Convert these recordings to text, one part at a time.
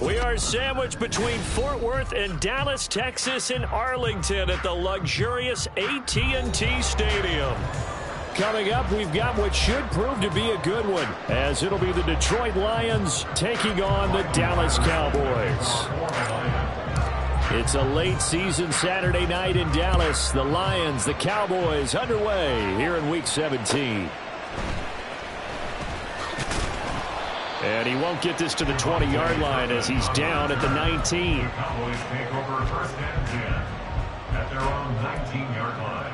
We are sandwiched between Fort Worth and Dallas, Texas, and Arlington at the luxurious AT&T Stadium. Coming up, we've got what should prove to be a good one, as it'll be the Detroit Lions taking on the Dallas Cowboys. It's a late season Saturday night in Dallas. The Lions, the Cowboys underway here in Week 17. And he won't get this to the 20-yard line as he's down at the 19. Cowboys take over first and 10 at their own 19-yard line.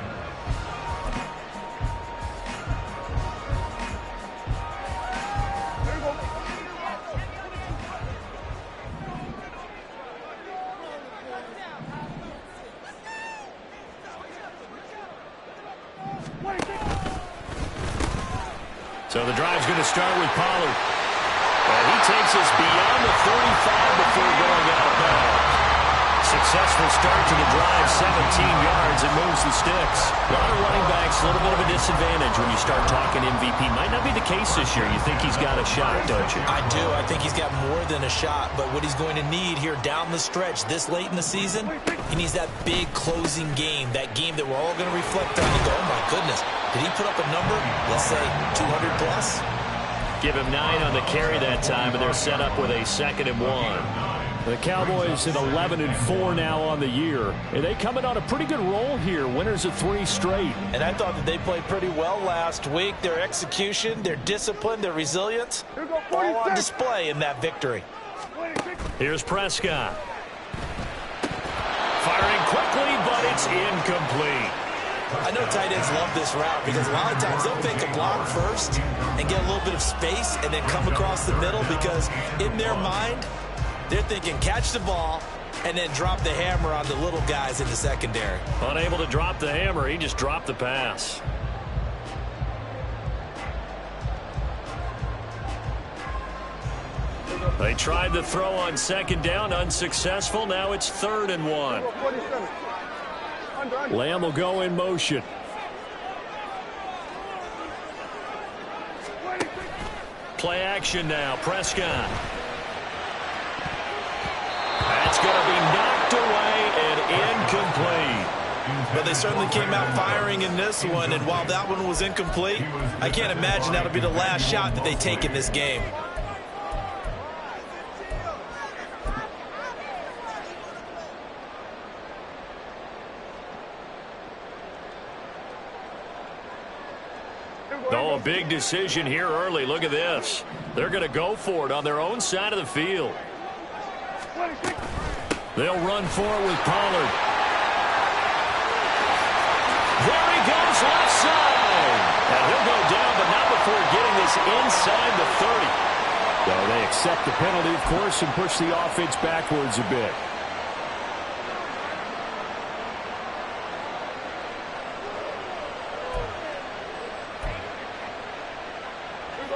So the drive's going to start with Pollard. And he takes us beyond the 35 before going out of bounds. Successful start to the drive, 17 yards, and moves the sticks. A lot of running backs, a little bit of a disadvantage when you start talking MVP. Might not be the case this year. You think he's got a shot, don't you? I do. I think he's got more than a shot. But what he's going to need here down the stretch this late in the season, he needs that big closing game, that game that we're all going to reflect on and go, oh, my goodness, did he put up a number, let's say, 200 plus? Give him 9 on the carry that time, and they're set up with a 2nd and 1. The Cowboys at 11-4 now on the year, and they coming on a pretty good roll here, winners of 3 straight. And I thought that they played pretty well last week. Their execution, their discipline, their resilience, all on display in that victory. Here's Prescott. Firing quickly, but it's incomplete. I know tight ends love this route because a lot of times they'll fake a block first and get a little bit of space and then come across the middle because in their mind, they're thinking catch the ball and then drop the hammer on the little guys in the secondary. Unable to drop the hammer, he just dropped the pass. They tried the throw on 2nd down, unsuccessful. Now it's 3rd and 1. Lamb will go in motion. Play action now. Prescott. That's going to be knocked away and incomplete. But they certainly came out firing in this one, and while that one was incomplete, I can't imagine that'll be the last shot that they take in this game. Oh, a big decision here early. Look at this. They're going to go for it on their own side of the field. They'll run for it with Pollard. There he goes, left side. And he'll go down, but not before getting this inside the 30. Well, they accept the penalty, of course, and push the offense backwards a bit.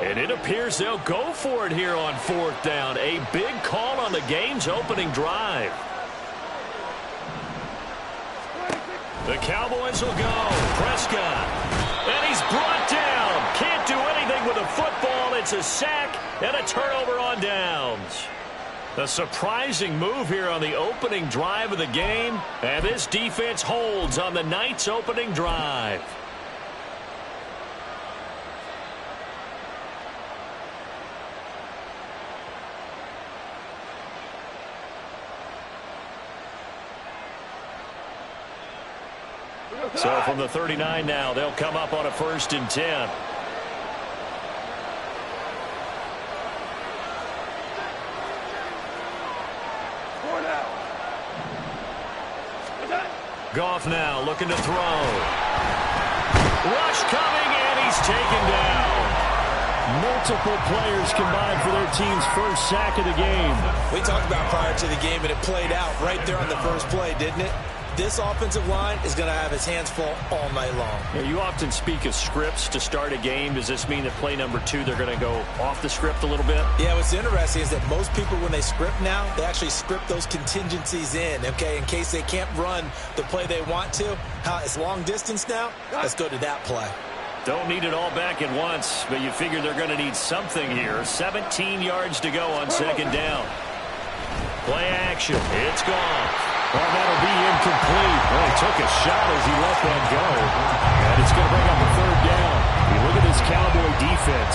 And it appears they'll go for it here on 4th down. A big call on the game's opening drive. The Cowboys will go. Prescott. And he's brought down. Can't do anything with a football. It's a sack and a turnover on downs. A surprising move here on the opening drive of the game, and this defense holds on the night's opening drive. So from the 39 now, they'll come up on a 1st and 10. Goff now looking to throw. Rush coming, and he's taken down. Multiple players combined for their team's first sack of the game. We talked about prior to the game, and it played out right there on the first play, didn't it? This offensive line is going to have his hands full all night long. Yeah, you often speak of scripts to start a game. Does this mean that play number 2, they're going to go off the script a little bit? Yeah, what's interesting is that most people, when they script now, they actually script those contingencies in, okay, in case they can't run the play they want to. It's long distance now. Let's go to that play. Don't need it all back at once, but you figure they're going to need something here. 17 yards to go on 2nd down. Play action. It's gone. Well, that'll be incomplete. Well, he took a shot as he let that go. And it's going to bring up a 3rd down. You look at this Cowboy defense.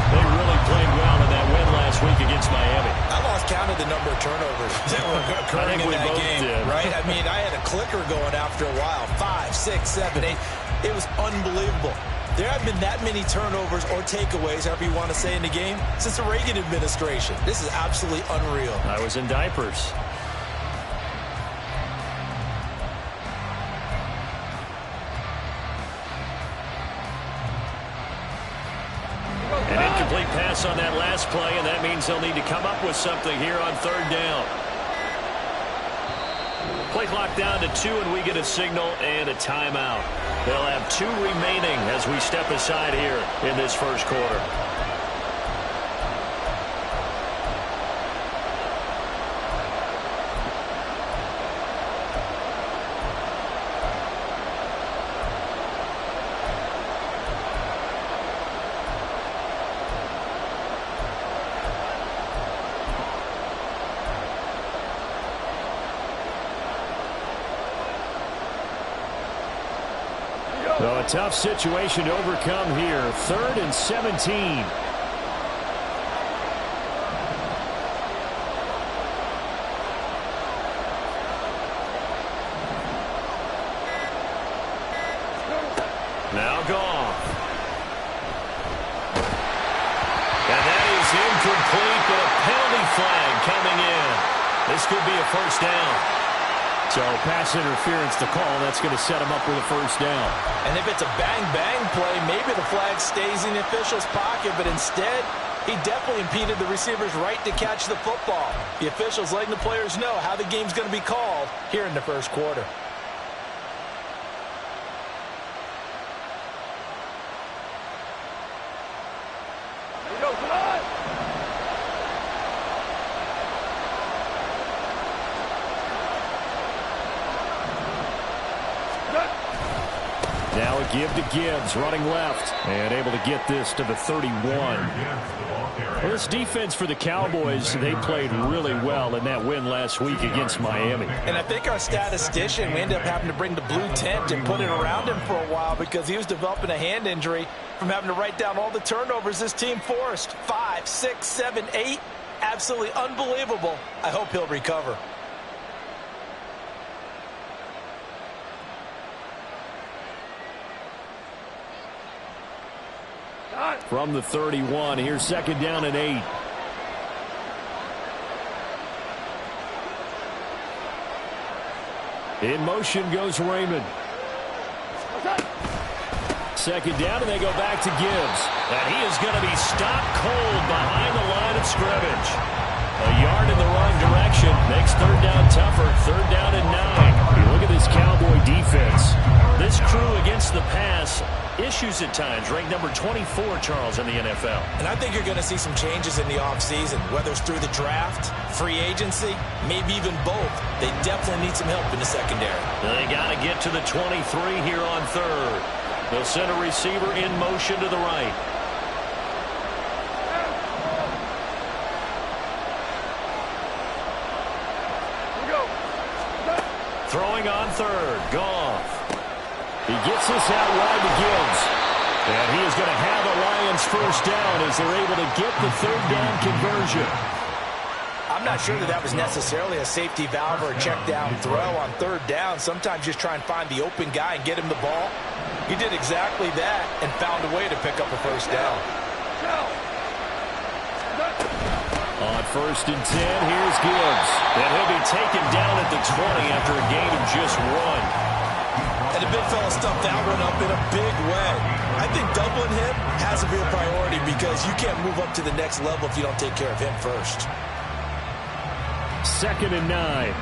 They really played well in that win last week against Miami. I lost count of the number of turnovers that were occurring in that game, right? I mean, I had a clicker going after a while. 5, 6, 7, 8. It was unbelievable. There haven't been that many turnovers or takeaways, however you want to say, in the game since the Reagan administration. This is absolutely unreal. I was in diapers. An incomplete pass on that last play, and that means they'll need to come up with something here on 3rd down. Play clock down to 2, and we get a signal and a timeout. They'll have 2 remaining as we step aside here in this first quarter. So a tough situation to overcome here. 3rd and 17. Now Goff. And that is incomplete, but a penalty flag coming in. This could be a 1st down. So pass interference to call. That's going to set him up with a 1st down. And if it's a bang-bang play, maybe the flag stays in the official's pocket, but instead, he definitely impeded the receiver's right to catch the football. The officials letting the players know how the game's going to be called here in the first quarter. Now a give to Gibbs, running left, and able to get this to the 31. Well, this defense for the Cowboys, they played really well in that win last week against Miami. And I think our statistician, we ended up having to bring the blue tent and put it around him for a while because he was developing a hand injury from having to write down all the turnovers this team forced. 5, 6, 7, 8. Absolutely unbelievable. I hope he'll recover. From the 31, here's 2nd down and 8. In motion goes Raymond. 2nd down, and they go back to Gibbs. And he is going to be stopped cold behind the line of scrimmage. A yard in the wrong direction makes 3rd down tougher. 3rd down and 9. You look at this Cowboy defense. This crew against the pass, issues at times, ranked number 24, Charles, in the NFL. And I think you're going to see some changes in the offseason, whether it's through the draft, free agency, maybe even both. They definitely need some help in the secondary. They got to get to the 23 here on 3rd. They'll send a receiver in motion to the right. third. Goff. He gets this out wide to Gibbs. And he is going to have a Lions first down as they're able to get the third down conversion. I'm not sure that was necessarily a safety valve or a check down throw on third down. Sometimes just try and find the open guy and get him the ball. He did exactly that and found a way to pick up a first down. On 1st and 10, here's Gibbs. And he'll be taken down at the 20 after a gain of just 1. And the big fella stuffed that one up in a big way. I think doubling him has to be a priority because you can't move up to the next level if you don't take care of him first. 2nd and 9.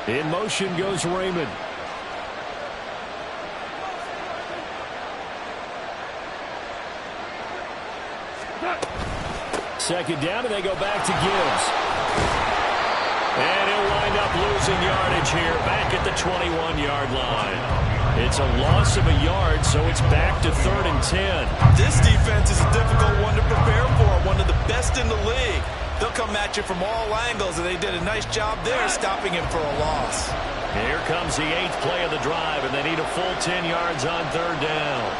In motion goes Raymond. Second down, and they go back to Gibbs. And he'll wind up losing yardage here, back at the 21-yard line. It's a loss of a yard, so it's back to 3rd and 10. This defense is a difficult one to prepare for, one of the best in the league. They'll come at you from all angles, and they did a nice job there stopping him for a loss. Here comes the 8th play of the drive, and they need a full 10 yards on 3rd down.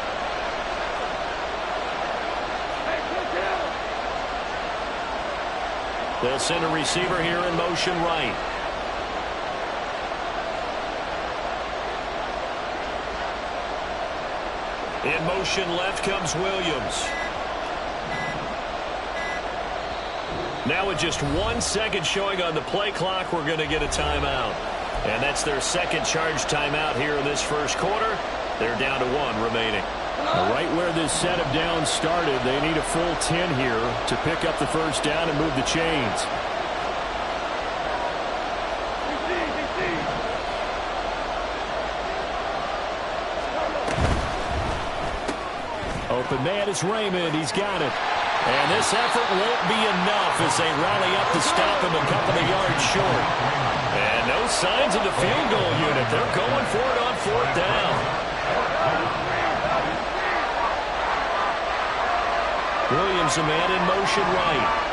They'll send a receiver here in motion right. In motion left comes Williams. Now with just 1 second showing on the play clock, we're going to get a timeout. And that's their second charge timeout here in this first quarter. They're down to 1 remaining. Right where this set of downs started, they need a full 10 here to pick up the first down and move the chains. Open man is Raymond. He's got it. And this effort won't be enough as they rally up to stop him a couple of yards short. And no signs of the field goal unit. They're going for it on 4th down. Williams, a man in motion right.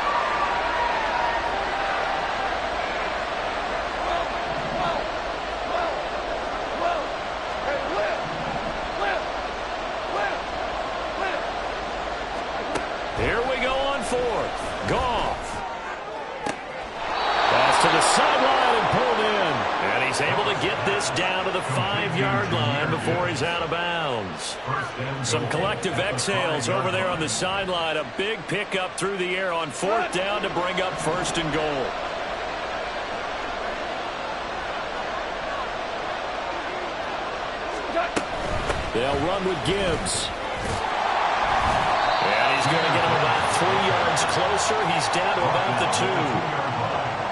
Here we go on 4th. Goff. Pass to the sideline and pulled in. And he's able to get this down to the 5-yard line before he's out of bounds. Some collective exhales over there on the sideline. A big pickup through the air on 4th down to bring up 1st and goal. They'll run with Gibbs. And he's going to get him about 3 yards closer. He's down to about the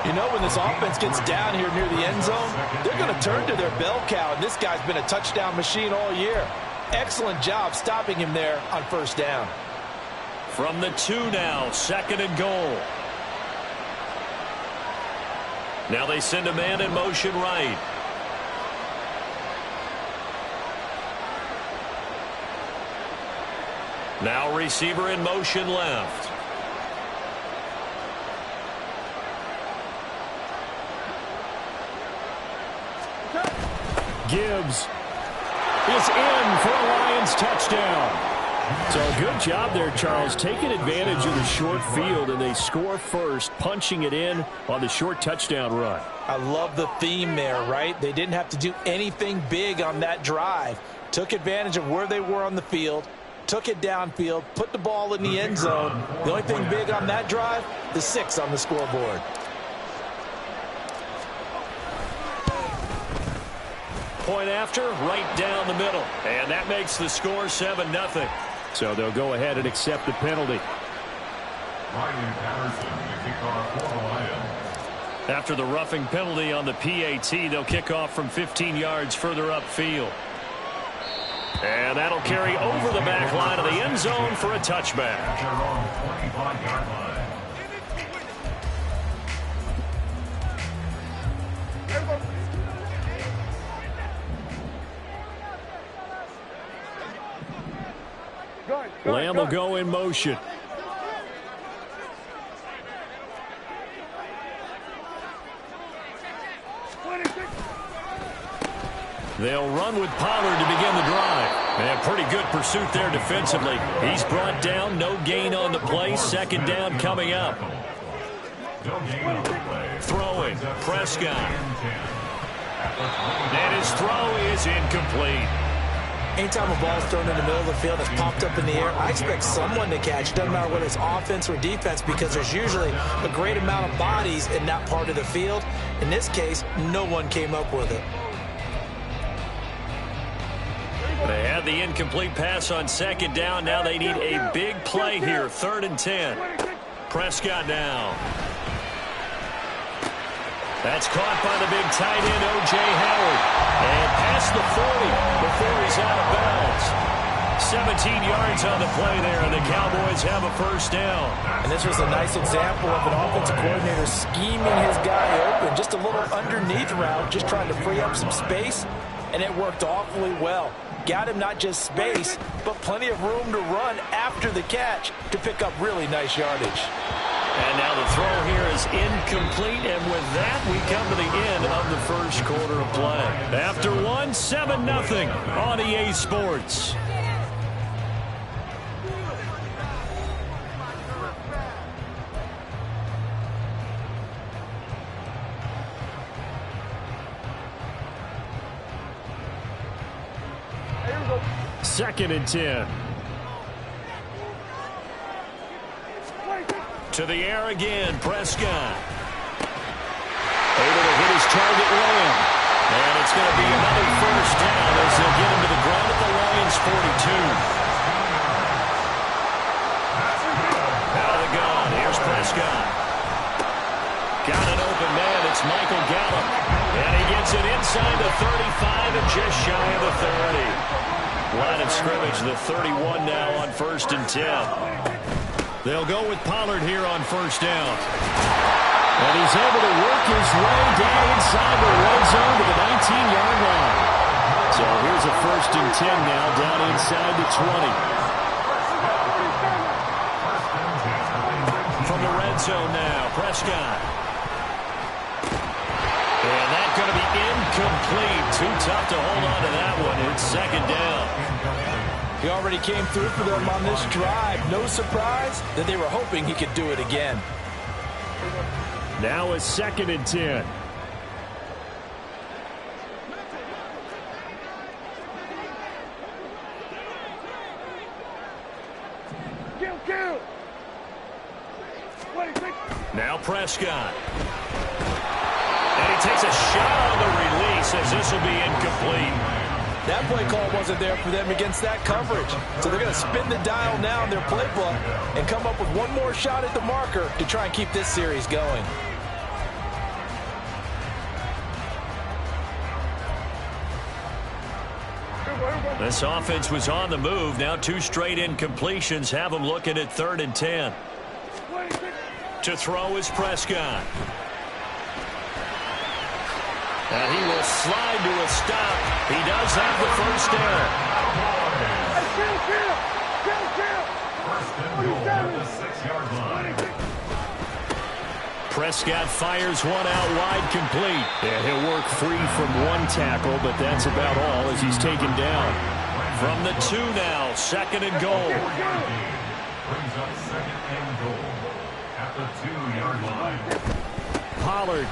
2. You know, when this offense gets down here near the end zone, they're going to turn to their bell cow, and this guy's been a touchdown machine all year. Excellent job stopping him there on 1st down. From the 2 now, 2nd and goal. Now they send a man in motion right. Now receiver in motion left. Gibbs is in for a Lions touchdown. So good job there, Charles, taking advantage of the short field, and they score first, punching it in on the short touchdown run. I love the theme there, right? They didn't have to do anything big on that drive. Took advantage of where they were on the field, took it downfield, put the ball in the end zone. The only thing big on that drive, the 6 on the scoreboard. Point after, right down the middle. And that makes the score 7-0. So they'll go ahead and accept the penalty. Ryan Patterson, the kickoff for the Lions. After the roughing penalty on the PAT, they'll kick off from 15 yards further upfield. And that'll carry over the back line of the end zone for a touchback. At their own 25-yard line. Lamb will go in motion. They'll run with Pollard to begin the drive. And pretty good pursuit there defensively. He's brought down, no gain on the play. Second down coming up. Throwing, Prescott. And his throw is incomplete. Anytime a ball's thrown in the middle of the field that's popped up in the air, I expect someone to catch. It doesn't matter whether it's offense or defense, because there's usually a great amount of bodies in that part of the field. In this case, no one came up with it. They had the incomplete pass on second down. Now they need a big play here. 3rd and 10. Prescott now. That's caught by the big tight end, O.J. Howard. And past the 40 before he's out of bounds. 17 yards on the play there, and the Cowboys have a first down. And this was a nice example of an offensive coordinator scheming his guy open. Just a little underneath route, just trying to free up some space, and it worked awfully well. Got him not just space, but plenty of room to run after the catch to pick up really nice yardage. And now the throw here is incomplete, and with that, we come to the end of the first quarter of play. After one, 7-0 on EA Sports. Second and 10. To the air again, Prescott. Able to hit his target Lamb. And it's going to be another first down as they'll get him to the ground at the Lions' 42. Out of the gun, here's Prescott. Got an open man, it's Michael Gallup. And he gets it inside the 35 and just shy of the 30. Line of scrimmage, the 31 now on 1st and 10. They'll go with Pollard here on first down. And he's able to work his way down inside the red zone to the 19-yard line. So here's a 1st and 10 now down inside the 20. From the red zone now, Prescott. And that's going to be incomplete. Too tough to hold on to that one. It's second down. He already came through for them on this drive. No surprise that they were hoping he could do it again. Now a 2nd and 10. Now Prescott. And he takes a shot on the release as this will be incomplete. That play call wasn't there for them against that coverage. So they're going to spin the dial now in their playbook and come up with one more shot at the marker to try and keep this series going. This offense was on the move. Now 2 straight incompletions have them looking at 3rd and 10. To throw is Prescott. And he will slide to a stop. He does have the first down. Prescott fires one out wide, complete. And he'll work free from one tackle, but that's about all as he's taken down. From the 2 now, 2nd and goal. Brings up 2nd and goal at the 2-yard line. Pollard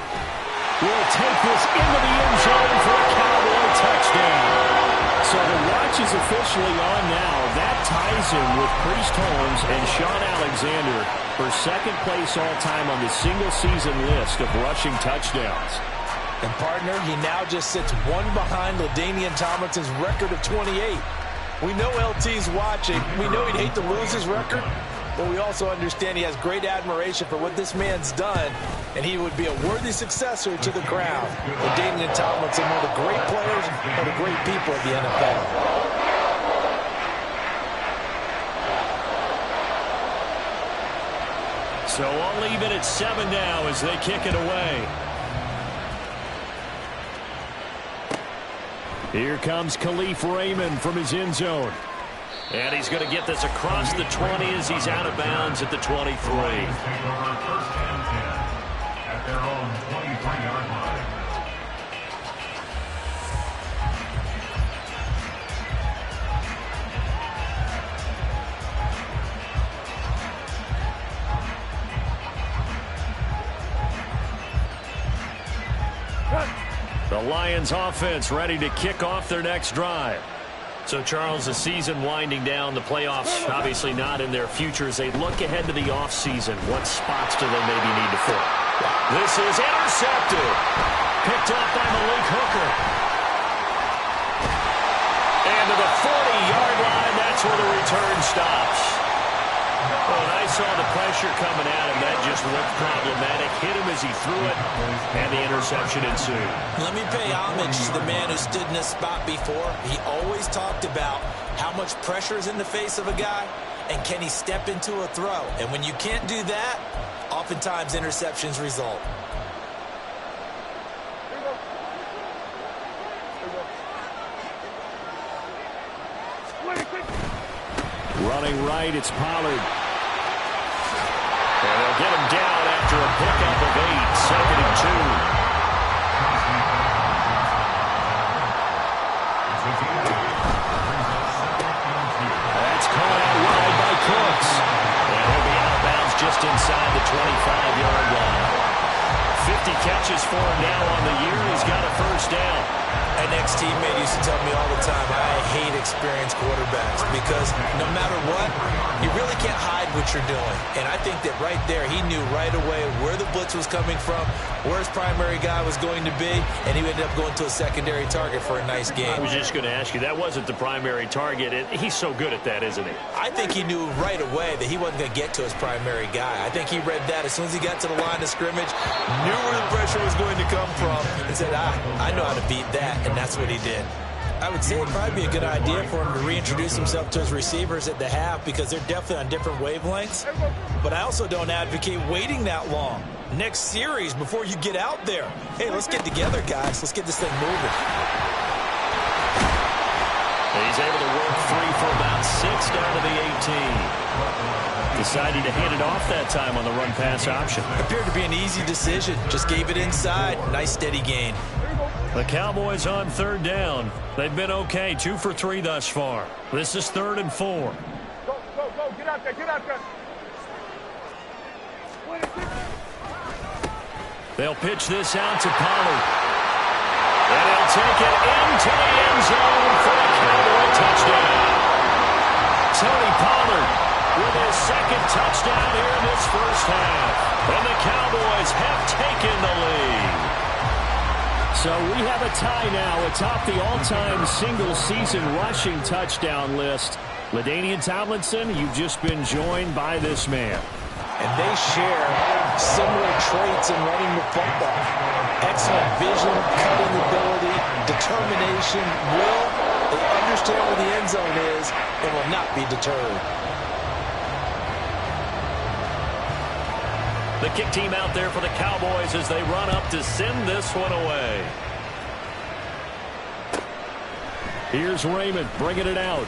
will take this into the end zone for a Cowboy touchdown. So the watch is officially on now. That ties him with Priest Holmes and Sean Alexander for 2nd place all-time on the single-season list of rushing touchdowns. And, partner, he now just sits one behind LaDainian Tomlinson's record of 28. We know LT's watching. We know he'd hate to lose his record, but we also understand he has great admiration for what this man's done, and he would be a worthy successor to the crown. LaDainian Tomlinson, one of the great players and the great people of the NFL. So I'll leave it at 7 now as they kick it away. Here comes Khalif Raymond from his end zone. And he's going to get this across the 20 as he's out of bounds at the 23. First and 10 at their own 23-yard line. The Lions offense ready to kick off their next drive. So, Charles, the season winding down, the playoffs obviously not in their future. As they look ahead to the offseason, what spots do they maybe need to fill? This is intercepted. Picked up by Malik Hooker. And to the 40-yard line, that's where the return stops. Well, and I saw the pressure coming at him. That just looked problematic. Hit him as he threw it, and the interception ensued. Let me pay homage to the man who stood in this spot before. He always talked about how much pressure is in the face of a guy, and can he step into a throw. And when you can't do that, oftentimes interceptions result. Running right, it's Pollard. And they'll get him down after a pickup of 8, 2nd and 2. That's caught out wide by Cooks. And he'll be out of bounds just inside the 25-yard line. 50 catches for him now on the year. He's got a first down. An ex-teammate used to tell me all the time, I hate experienced quarterbacks because no matter what, you really can't hide what you're doing. And I think that right there, he knew right away where the blitz was coming from, where his primary guy was going to be, and he ended up going to a secondary target for a nice game. I was just going to ask you, that wasn't the primary target. He's so good at that, isn't he? I think he knew right away that he wasn't going to get to his primary guy. I think he read that as soon as he got to the line of scrimmage, knew where the pressure was going to come from, and said, I know how to beat that. And that's what he did. I would say it'd probably be a good idea for him to reintroduce himself to his receivers at the half because they're definitely on different wavelengths. But I also don't advocate waiting that long. Next series before you get out there. Hey, let's get together, guys. Let's get this thing moving. He's able to work free for about 6 down to the 18. Decided to hand it off that time on the run-pass option. Appeared to be an easy decision. Just gave it inside. Nice steady gain. The Cowboys on 3rd down. They've been okay, 2 for 3 thus far. This is 3rd and 4. Go, get out there, They'll pitch this out to Pollard. And he'll take it into the end zone for a Cowboy touchdown. Tony Pollard with his 2nd touchdown here in this first half. And the Cowboys have taken the lead. So we have a tie now atop the all-time single-season rushing touchdown list. LaDainian Tomlinson, you've just been joined by this man. And they share similar traits in running the football. Excellent vision, cutting ability, determination, will. They understand where the end zone is and will not be deterred. The kick team out there for the Cowboys as they run up to send this one away. Here's Raymond bringing it out.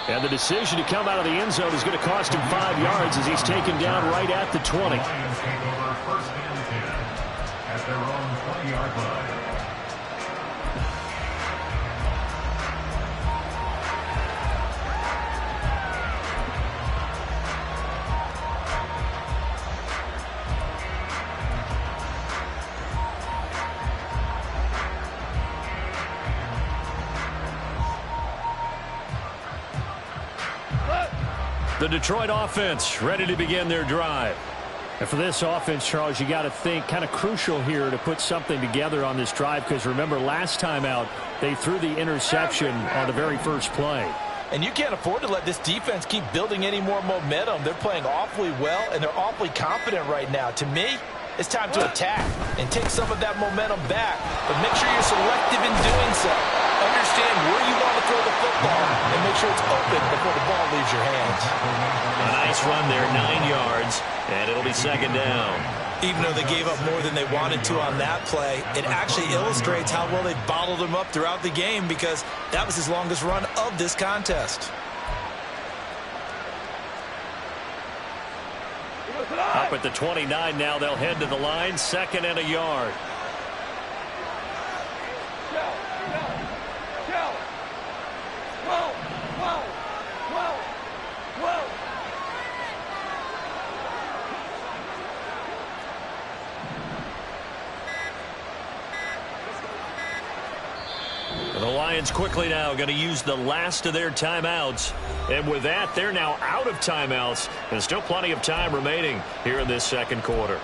And the decision to come out of the end zone is going to cost him 5 yards as he's taken down right at the 20. Lions take over 1st and 10 at their own 20-yard line. The Detroit offense ready to begin their drive. And for this offense, Charles, you got to think kind of crucial here to put something together on this drive because remember last time out they threw the interception on the very first play. And you can't afford to let this defense keep building any more momentum. They're playing awfully well, and they're awfully confident right now. To me, it's time to attack and take some of that momentum back. But make sure you're selective in doing so. Understand where you want to throw the football and make sure it's open before the ball leaves your hands. A nice run there, 9 yards, and it'll be 2nd down. Even though they gave up more than they wanted to on that play, it actually illustrates how well they bottled them up throughout the game because that was his longest run of this contest. Up at the 29 now, they'll head to the line, 2nd and a yard. And the Lions quickly now going to use the last of their timeouts. And with that, they're now out of timeouts. And still plenty of time remaining here in this second quarter.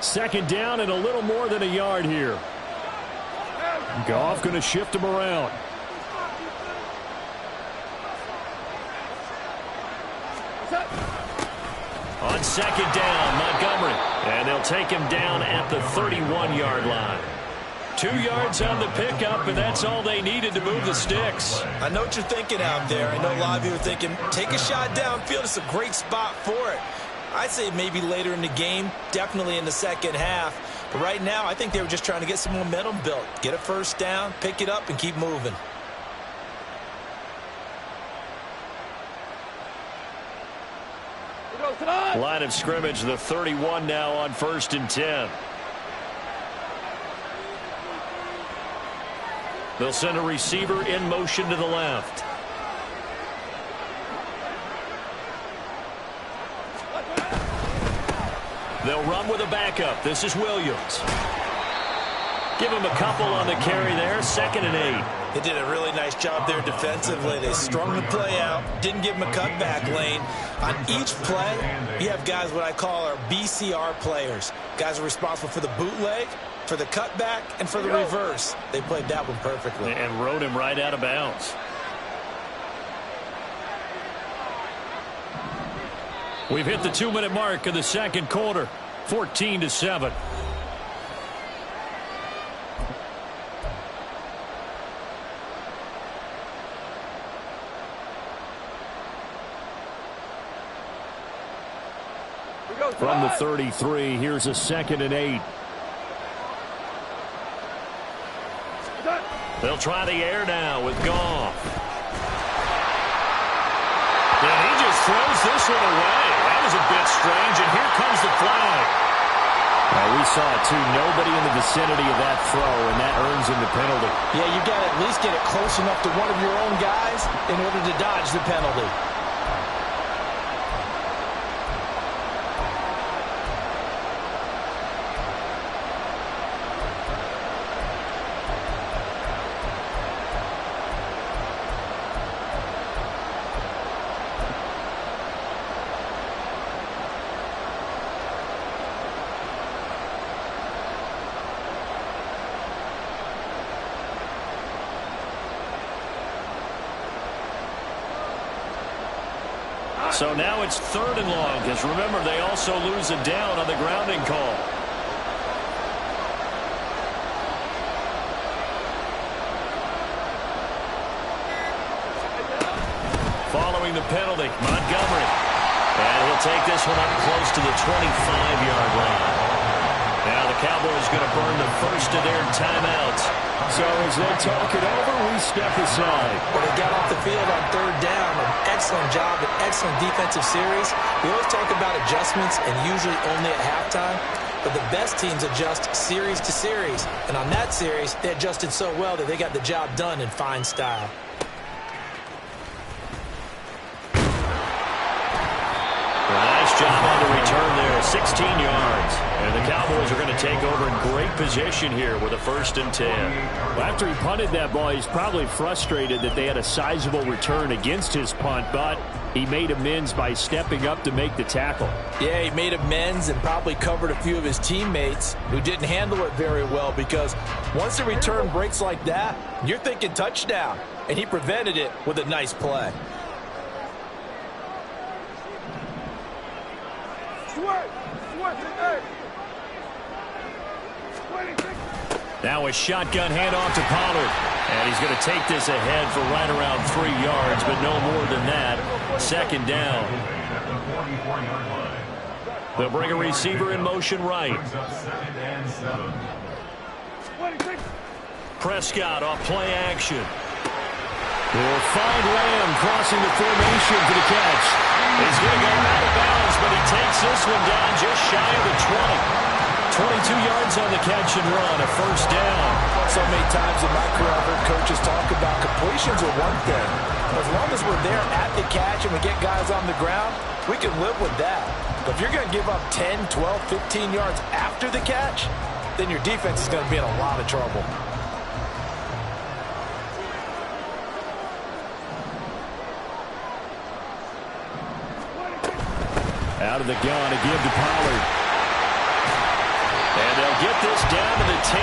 Second down and a little more than a yard here. Goff going to shift him around. On second down, Montgomery. And they'll take him down at the 31-yard line. 2 yards on the pickup, and that's all they needed to move the sticks. I know what you're thinking out there. I know a lot of you are thinking, take a shot downfield. It's a great spot for it. I'd say maybe later in the game, definitely in the second half. But right now, I think they were just trying to get some momentum built. Get a first down, pick it up, and keep moving. Line of scrimmage, the 31 now on 1st and 10. They'll send a receiver in motion to the left. They'll run with a backup. This is Williams. Give him a couple on the carry there. 2nd and 8. They did a really nice job there defensively. They strung the play out, didn't give him a cutback lane. On each play, you have guys what I call our BCR players. Guys are responsible for the bootleg, for the cutback, and for the reverse. They played that one perfectly. And rode him right out of bounds. We've hit the 2-minute mark of the second quarter. 14-7. From the 33, here's a 2nd and 8. They'll try the air now with Goff. And he just throws this one away. That was a bit strange, and here comes the flag. We saw it, too. Nobody in the vicinity of that throw, and that earns him the penalty. Yeah, you got to at least get it close enough to one of your own guys in order to dodge the penalty. So now it's 3rd and long, because remember, they also lose a down on the grounding call. Following the penalty, Montgomery. And he'll take this one up close to the 25-yard line. Now the Cowboys going to burn the first of their timeouts. So as they talk it over, we step aside. Well, they got off the field on 3rd down. An excellent job, an excellent defensive series. We always talk about adjustments and usually only at halftime. But the best teams adjust series to series. And on that series, they adjusted so well that they got the job done in fine style. Nice job on the return there, 16 yards. And the Cowboys are going to take over in great position here with a 1st and 10. Well, after he punted that ball, he's probably frustrated that they had a sizable return against his punt, but he made amends by stepping up to make the tackle. Yeah, he made amends and probably covered a few of his teammates who didn't handle it very well, because once the return breaks like that, you're thinking touchdown, and he prevented it with a nice play. Now a shotgun handoff to Pollard. And he's going to take this ahead for right around 3 yards, but no more than that. 2nd down. They'll bring a receiver in motion right. Prescott off play action. They'll find Lamb crossing the formation for the catch. He's going to go out of bounds, but he takes this one down just shy of the 20. 22 yards on the catch and run, a 1st down. So many times in my career I've heard coaches talk about completions are one thing. As long as we're there at the catch and we get guys on the ground, we can live with that. But if you're going to give up 10, 12, 15 yards after the catch, then your defense is going to be in a lot of trouble. Out of the gun to give to Pollard. And they'll get this down to the 10.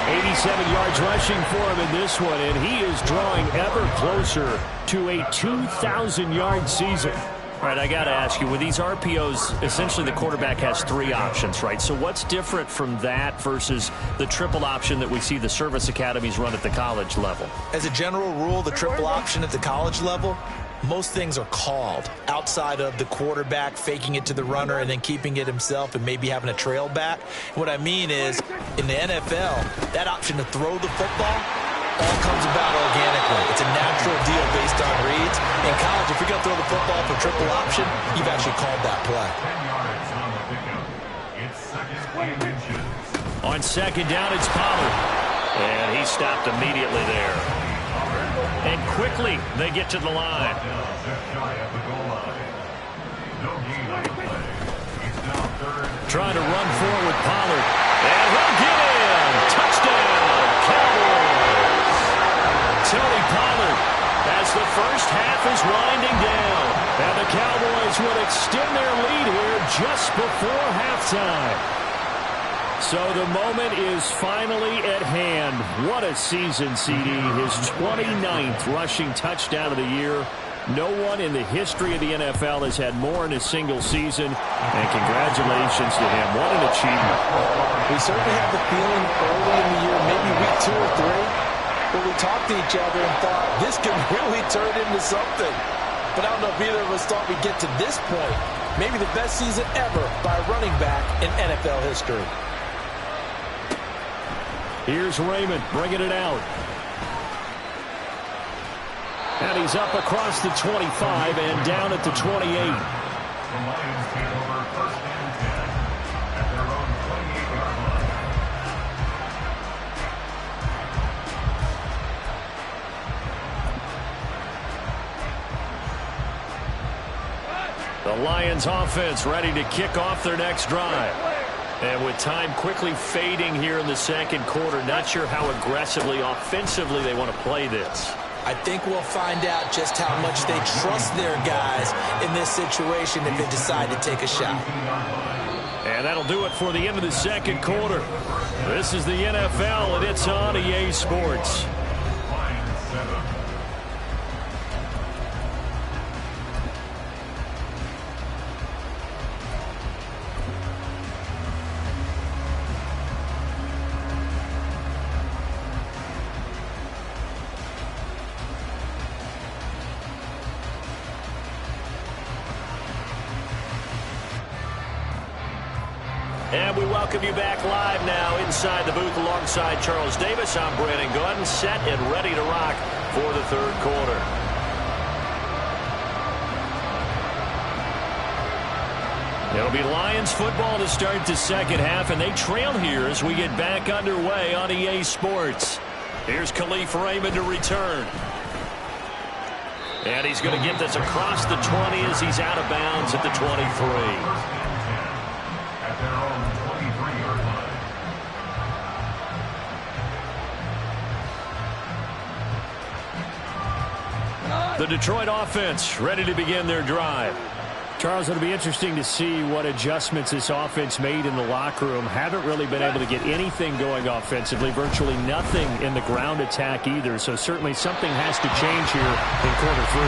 87 yards rushing for him in this one, and he is drawing ever closer to a 2,000-yard season. All right, I got to ask you, with these RPOs, essentially the quarterback has 3 options, right? So what's different from that versus the triple option that we see the service academies run at the college level? As a general rule, the triple option at the college level, most things are called outside of the quarterback faking it to the runner and then keeping it himself and maybe having a trail back. What I mean is, in the NFL, that option to throw the football all comes about organically. It's a natural deal based on reads. In college, if you're going to throw the football for triple option, you've actually called that play. 10 yards on the pickup. It's 2nd and inches. On 2nd down, it's Pollard. And he stopped immediately there. And quickly, they get to the line. Just shy of the goal line. No gain on the play. It's now 3rd. Trying to run forward with Pollard. And he'll get in. Touchdown, Cowboys. Tony Pollard, as the first half is winding down. And the Cowboys will extend their lead here just before halftime. So the moment is finally at hand. What a season, CD. His 29th rushing touchdown of the year. No one in the history of the NFL has had more in a single season. And congratulations to him. What an achievement. We certainly had the feeling early in the year, maybe week 2 or 3, where we talked to each other and thought this could really turn into something. But I don't know if either of us thought we'd get to this point. Maybe the best season ever by a running back in NFL history. Here's Raymond bringing it out. And he's up across the 25 and down at the 28. The Lions take over 1st and 10 at their own 28-yard line. The Lions offense ready to kick off their next drive. And with time quickly fading here in the 2nd quarter, not sure how aggressively, offensively they want to play this. I think we'll find out just how much they trust their guys in this situation if they decide to take a shot. And that'll do it for the end of the 2nd quarter. This is the NFL, and it's on EA Sports. Lions 7. And we welcome you back live now inside the booth alongside Charles Davis. I'm Brandon Gunn, set and ready to rock for the 3rd quarter. It'll be Lions football to start the 2nd half, and they trail here as we get back underway on EA Sports. Here's Khalif Raymond to return. And he's going to get this across the 20 as he's out of bounds at the 23. The Detroit offense ready to begin their drive. Charles, it'll be interesting to see what adjustments this offense made in the locker room. Haven't really been able to get anything going offensively, virtually nothing in the ground attack either. So certainly something has to change here in quarter 3.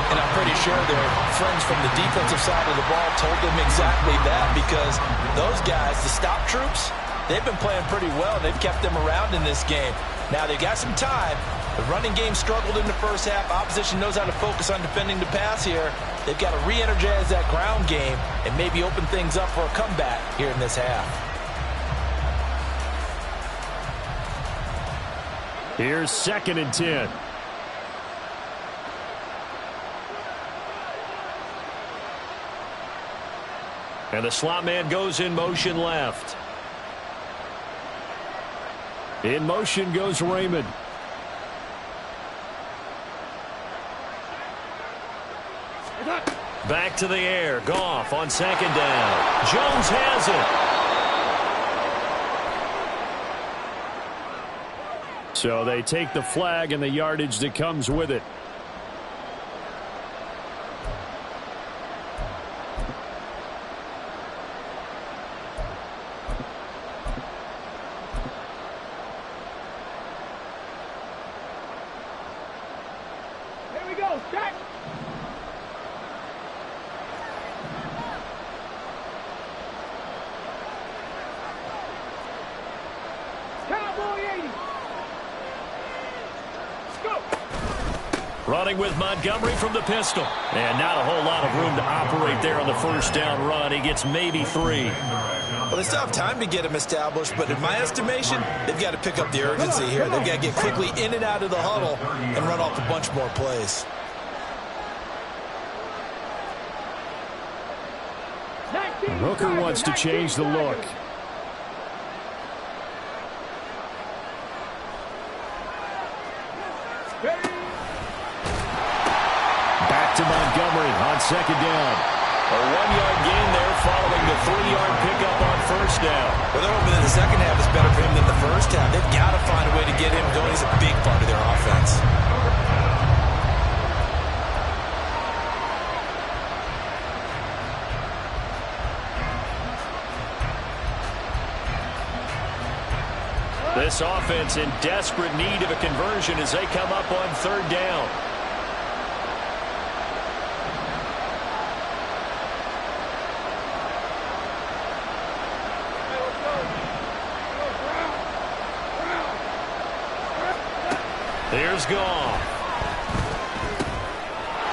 And I'm pretty sure their friends from the defensive side of the ball told them exactly that, because those guys, the stop troops, they've been playing pretty well. They've kept them around in this game. Now they've got some time. The running game struggled in the first half. Opposition knows how to focus on defending the pass here. They've got to re-energize that ground game and maybe open things up for a comeback here in this half. Here's 2nd and 10. And the slot man goes in motion left. In motion goes Raymond. Back to the air. Goff on second down. Jones has it. So they take the flag and the yardage that comes with it. Here we go, set. Cowboy 80. Let's go. Running with Montgomery from the pistol. And not a whole lot of room to operate there on the first down run. He gets maybe 3. Well, they still have time to get him established, but in my estimation, they've got to pick up the urgency here. They've got to get quickly in and out of the huddle and run off a bunch more plays. 19 Hooker wants to change the look. Back to Montgomery on second down. A 1-yard gain there following the 3-yard pickup on first down. Well, they're hoping that the second half is better for him than the first half. They've got to find a way to get him going. He's a big part of their offense. This offense in desperate need of a conversion as they come up on third down. There's Goff.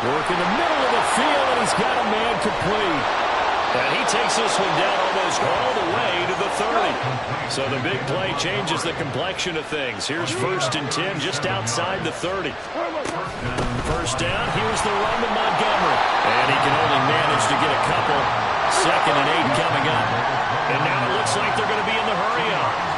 Work in the middle of the field, and he's got a man complete. And he takes this one down almost all the way to the 30. So the big play changes the complexion of things. Here's 1st and 10 just outside the 30. First down, here's the run to Montgomery. And he can only manage to get a couple. 2nd and 8 coming up. And now it looks like they're going to be in the hurry-up.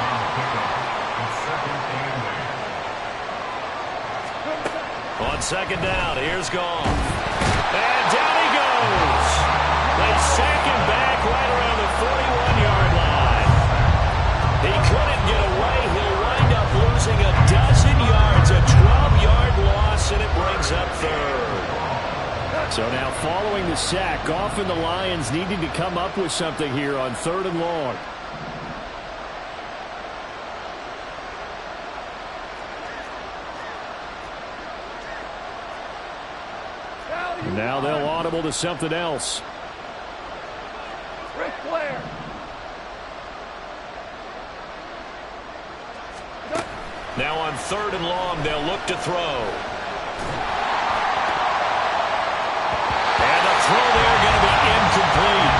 On second down, here's Goff. And down he goes. They sack him back right around the 41-yard line. He couldn't get away. He'll wind up losing a dozen yards, a 12-yard loss, and it brings up 3rd. So now following the sack, Goff and the Lions needing to come up with something here on 3rd and long. Now they'll audible to something else. Ric Flair. Now on 3rd and long, they'll look to throw. And the throw there going to be incomplete.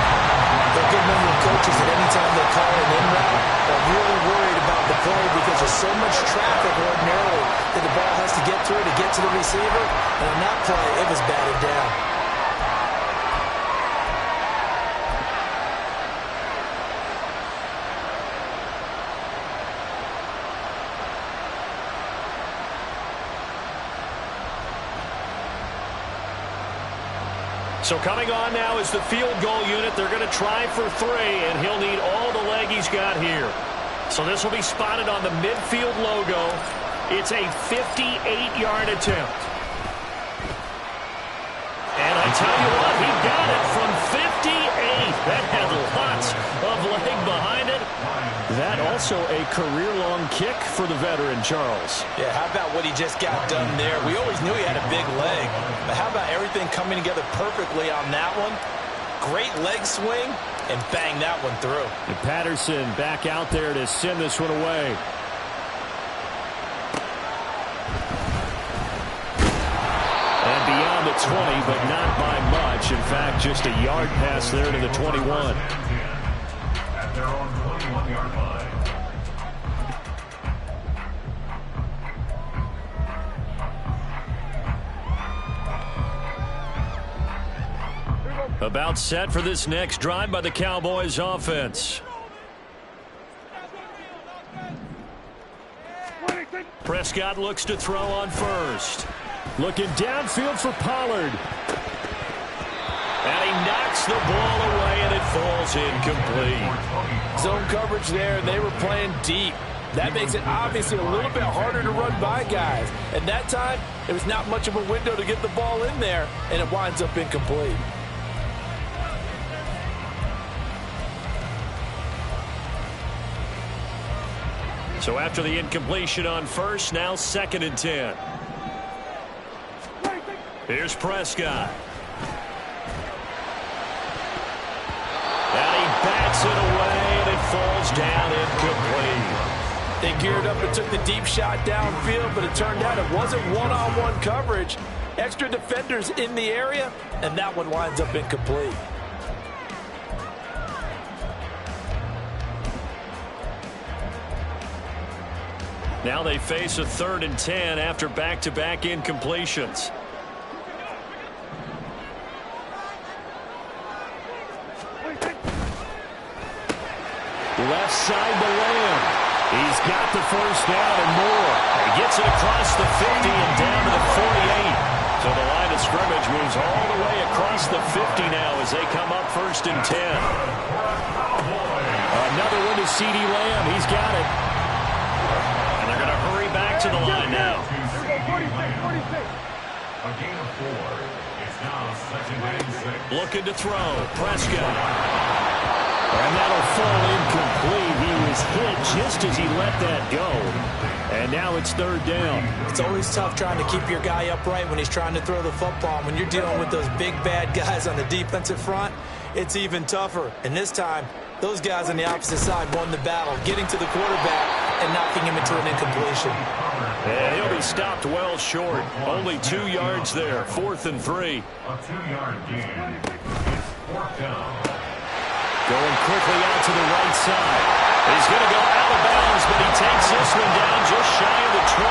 There are a good number of coaches that any time they call an in route, they're really worried about the play because there's so much traffic ordinarily that the ball has to get through to get to the receiver. And on that play, it was batted down. So coming on now is the field goal unit. They're going to try for 3, and he'll need all the leg he's got here. So this will be spotted on the midfield logo. It's a 58-yard attempt. And I tell you what, he got it from 58. That had lots of leg behind it. That also a career-long kick for the veteran, Charles. Yeah, how about what he just got done there? We always knew he had a big leg, but how about everything coming together perfectly on that one? Great leg swing, and bang that one through. And Patterson back out there to send this one away. And beyond the 20, but not by much. In fact, just a yard pass there to the 21. At their own 21-yard line. About set for this next drive by the Cowboys offense. Prescott looks to throw on first. Looking downfield for Pollard. Knocks the ball away, and it falls incomplete. Zone coverage there, and they were playing deep. That makes it obviously a little bit harder to run by guys. And that time, there was not much of a window to get the ball in there, and it winds up incomplete. So after the incompletion on first, now 2nd and 10. Here's Prescott. And he bats it away, and it falls down incomplete. They geared up and took the deep shot downfield, but it turned out it wasn't one-on-one coverage. Extra defenders in the area, and that one winds up incomplete. Now they face a 3rd and 10 after back-to-back incompletions. Left side to Lamb. He's got the first down and more. He gets it across the 50 and down to the 48. So the line of scrimmage moves all the way across the 50 now as they come up 1st and 10. Another one to CeeDee Lamb. He's got it. And they're going to hurry back to the line now. A gain of 4. It's now 2nd and 6. Looking to throw. Prescott. And that'll fall incomplete. He was hit just as he let that go. And now it's 3rd down. It's always tough trying to keep your guy upright when he's trying to throw the football. When you're dealing with those big, bad guys on the defensive front, it's even tougher. And this time, those guys on the opposite side won the battle, getting to the quarterback and knocking him into an incompletion. And he'll be stopped well short. Only 2 yards there. 4th and 3. A 2-yard gain. It's 4th down. Going quickly out to the right side. He's going to go out of bounds, but he takes this one down just shy of the 20.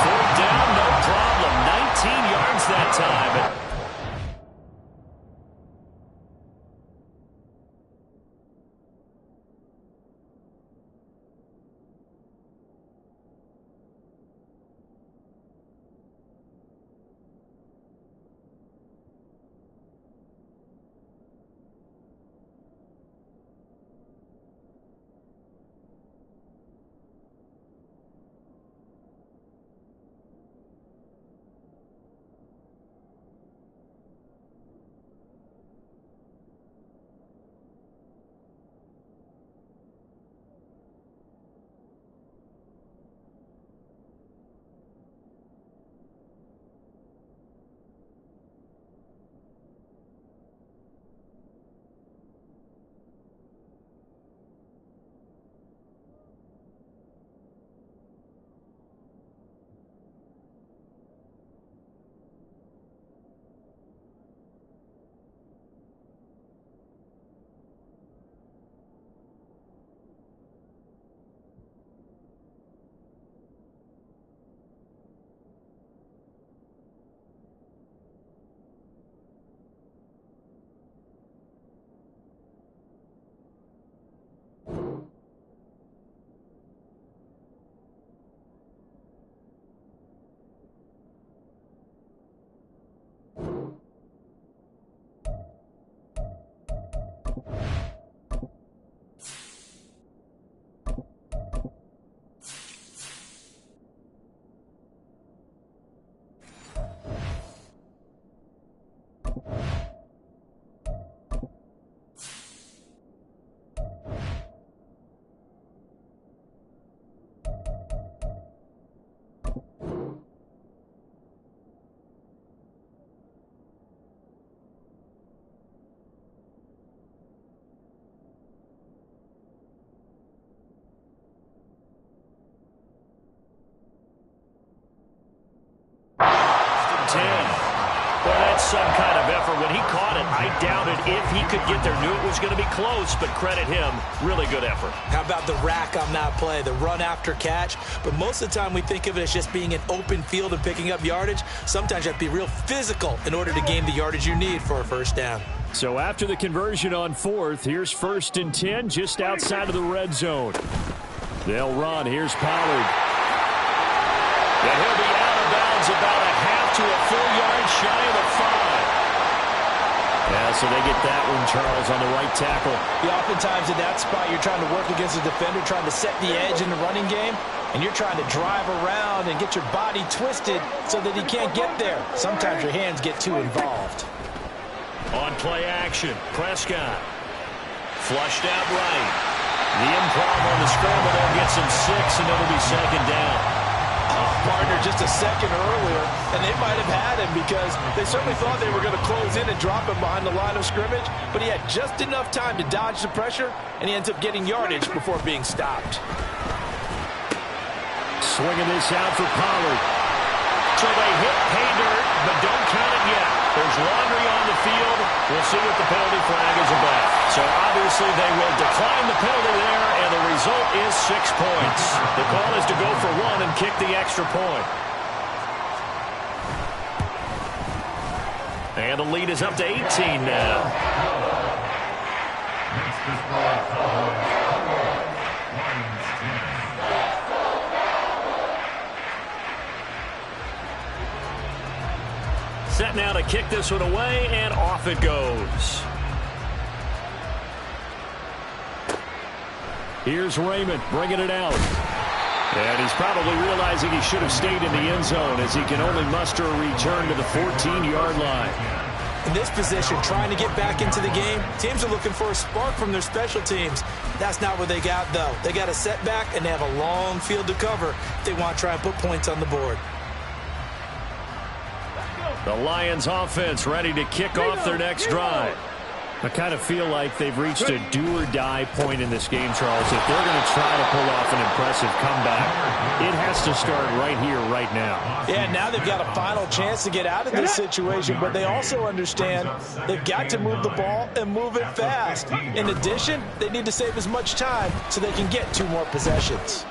4th down, no problem. 19 yards that time. Some kind of effort. When he caught it, I doubted if he could get there. Knew it was going to be close, but credit him. Really good effort. How about the rack on that play, the run after catch? But most of the time we think of it as just being an open field and picking up yardage. Sometimes you have to be real physical in order to gain the yardage you need for a 1st down. So after the conversion on 4th, here's 1st and 10 just outside of the red zone. They'll run. Here's Pollard. And he'll be out of bounds about a half to a full yard shy of the 5. And So they get that one, Charles, on the right tackle. Yeah, oftentimes in that spot, you're trying to work against a defender, trying to set the edge in the running game, and you're trying to drive around and get your body twisted so that he can't get there. Sometimes your hands get too involved. On play action, Prescott. Flushed out right. The improv on the scramble there gets him 6, and it'll be second down. Partner just a second earlier, and they might have had him because they certainly thought they were going to close in and drop him behind the line of scrimmage, but he had just enough time to dodge the pressure, and he ends up getting yardage before being stopped. Swinging this out for Pollard. So they hit pay dirt, but don't count it yet. There's laundry on the field. We'll see what the penalty flag is about. So obviously they will decline the penalty there, and the result is 6 points. The call is to go for 1 and kick the extra point. And the lead is up to 18 now. Next is for Cowboys. Lions 10. Set now to kick this one away, and off it goes. Here's Raymond bringing it out. And he's probably realizing he should have stayed in the end zone as he can only muster a return to the 14-yard line. In this position, trying to get back into the game, teams are looking for a spark from their special teams. That's not what they got, though. They got a setback, and they have a long field to cover if they want to try and put points on the board. The Lions offense ready to kick off their next drive. I kind of feel like they've reached a do-or-die point in this game, Charles. If they're going to try to pull off an impressive comeback, it has to start right here, right now. Yeah, now they've got a final chance to get out of this situation, but they also understand they've got to move the ball and move it fast. In addition, they need to save as much time so they can get 2 more possessions.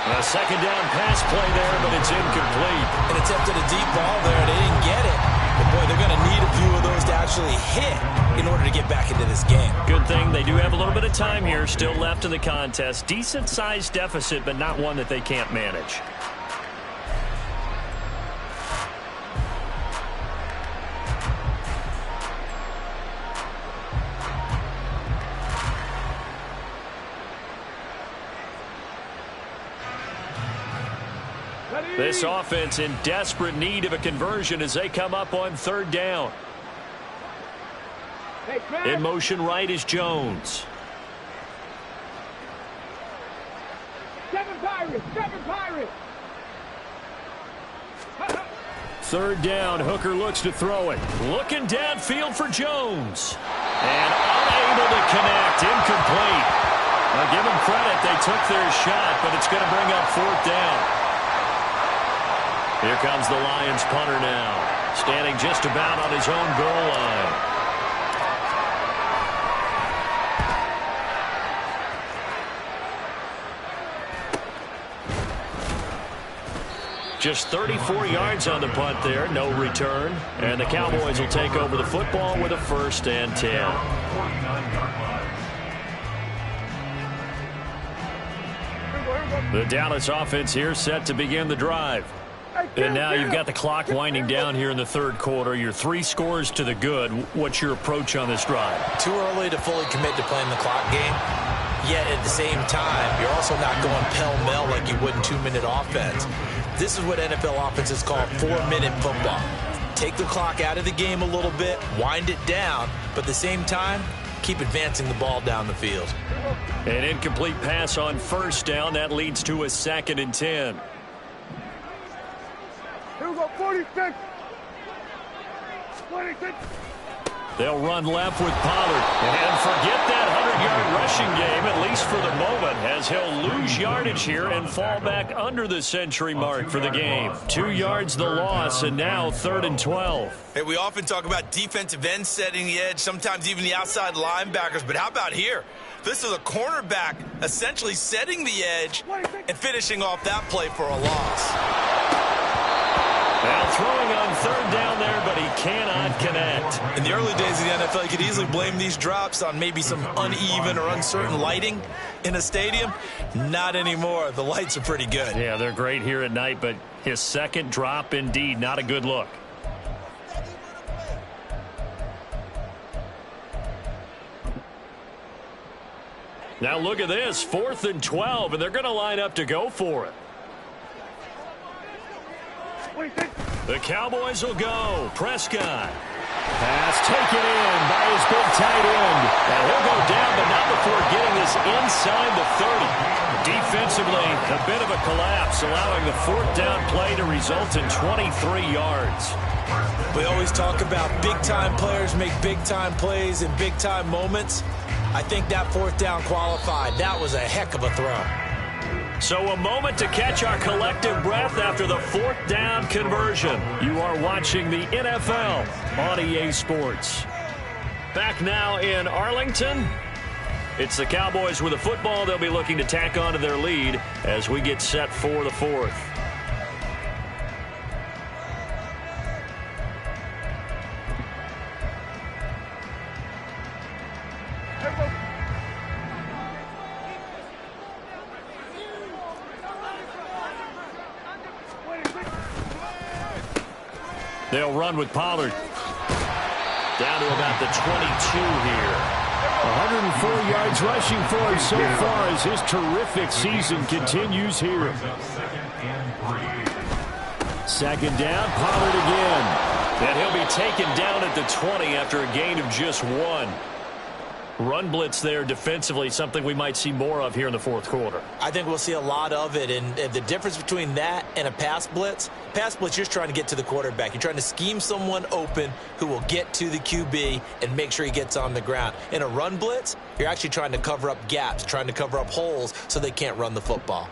A second down pass play there, but it's incomplete. An attempt at a deep ball there. They didn't get it. But, boy, they're going to need a few of those to actually hit in order to get back into this game. Good thing they do have a little bit of time here still left in the contest. Decent-sized deficit, but not one that they can't manage. This offense in desperate need of a conversion as they come up on 3rd down. In motion right is Jones. 7 Pirates! 7 Pirates! 3rd down, Hooker looks to throw it. Looking downfield for Jones. And unable to connect, incomplete. Now give them credit, they took their shot, but it's going to bring up 4th down. Here comes the Lions punter now, standing just about on his own goal line. Just 34 yards on the punt there, no return. And the Cowboys will take over the football with a 1st and 10. 49-yard line. The Dallas offense here set to begin the drive. And now you've got the clock winding down here in the 3rd quarter. You're 3 scores to the good. What's your approach on this drive? Too early to fully commit to playing the clock game. Yet at the same time, you're also not going pell-mell like you would in 2-minute offense. This is what NFL offenses call 4-minute football. Take the clock out of the game a little bit, wind it down, but at the same time, keep advancing the ball down the field. An incomplete pass on 1st down. That leads to a 2nd and 10. Here we go, 46! 26! They'll run left with Pollard. And forget that 100-yard rushing game, at least for the moment, as he'll lose yardage here and fall back under the century mark for the game. 2 yards the loss, and now 3rd and 12. Hey, we often talk about defensive ends setting the edge, sometimes even the outside linebackers, but how about here? This is a cornerback essentially setting the edge and finishing off that play for a loss. Now throwing on 3rd down there, but he cannot connect. In the early days of the NFL, you could easily blame these drops on maybe some uneven or uncertain lighting in a stadium. Not anymore. The lights are pretty good. Yeah, they're great here at night, but his 2nd drop, indeed, not a good look. Now look at this, 4th and 12, and they're going to line up to go for it. The Cowboys will go. Prescott. Pass taken in by his big tight end. And he'll go down, but not before getting this inside the 30. Defensively, a bit of a collapse, allowing the 4th down play to result in 23 yards. We always talk about big-time players make big-time plays in big-time moments. I think that 4th down qualified. That was a heck of a throw. So a moment to catch our collective breath after the 4th down conversion. You are watching the NFL on EA Sports. Back now in Arlington. It's the Cowboys with the football. They'll be looking to tack on to their lead as we get set for the 4th. They'll run with Pollard. Down to about the 22 here. 104 yards rushing for him so far as his terrific season continues here. Second down, Pollard again. And he'll be taken down at the 20 after a gain of just 1. Run blitz there defensively, something we might see more of here in the 4th quarter. I think we'll see a lot of it, and the difference between that and a pass blitz, you're just trying to get to the quarterback. You're trying to scheme someone open who will get to the QB and make sure he gets on the ground. In a run blitz, you're actually trying to cover up gaps, trying to cover up holes so they can't run the football.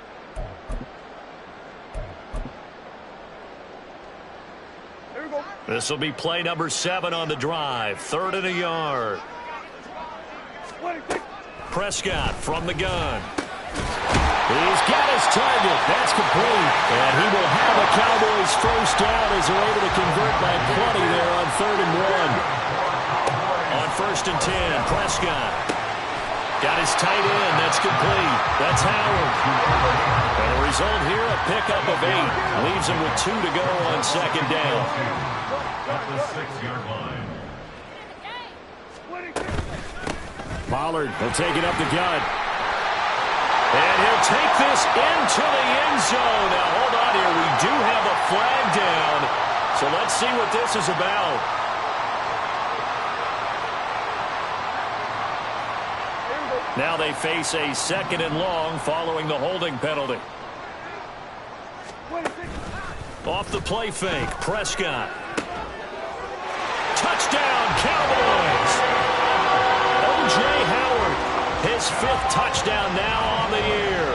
This will be play number 7 on the drive. 3rd and a yard. Prescott from the gun. He's got his target. That's complete. And he will have a Cowboys first down as they're able to convert by plenty there on 3rd and 1. On 1st and 10, Prescott. Got his tight end. That's complete. That's Howard. And the result here, a pickup of 8. Leaves him with 2 to go on 2nd down. At the 6-yard line. Pollard will take it up the gut. And he'll take this into the end zone. Now, hold on here. We do have a flag down. So let's see what this is about. Now they face a 2nd and long following the holding penalty. Off the play fake, Prescott. Touchdown, Cowboys! O.J. Howard, his 5th touchdown now on the year.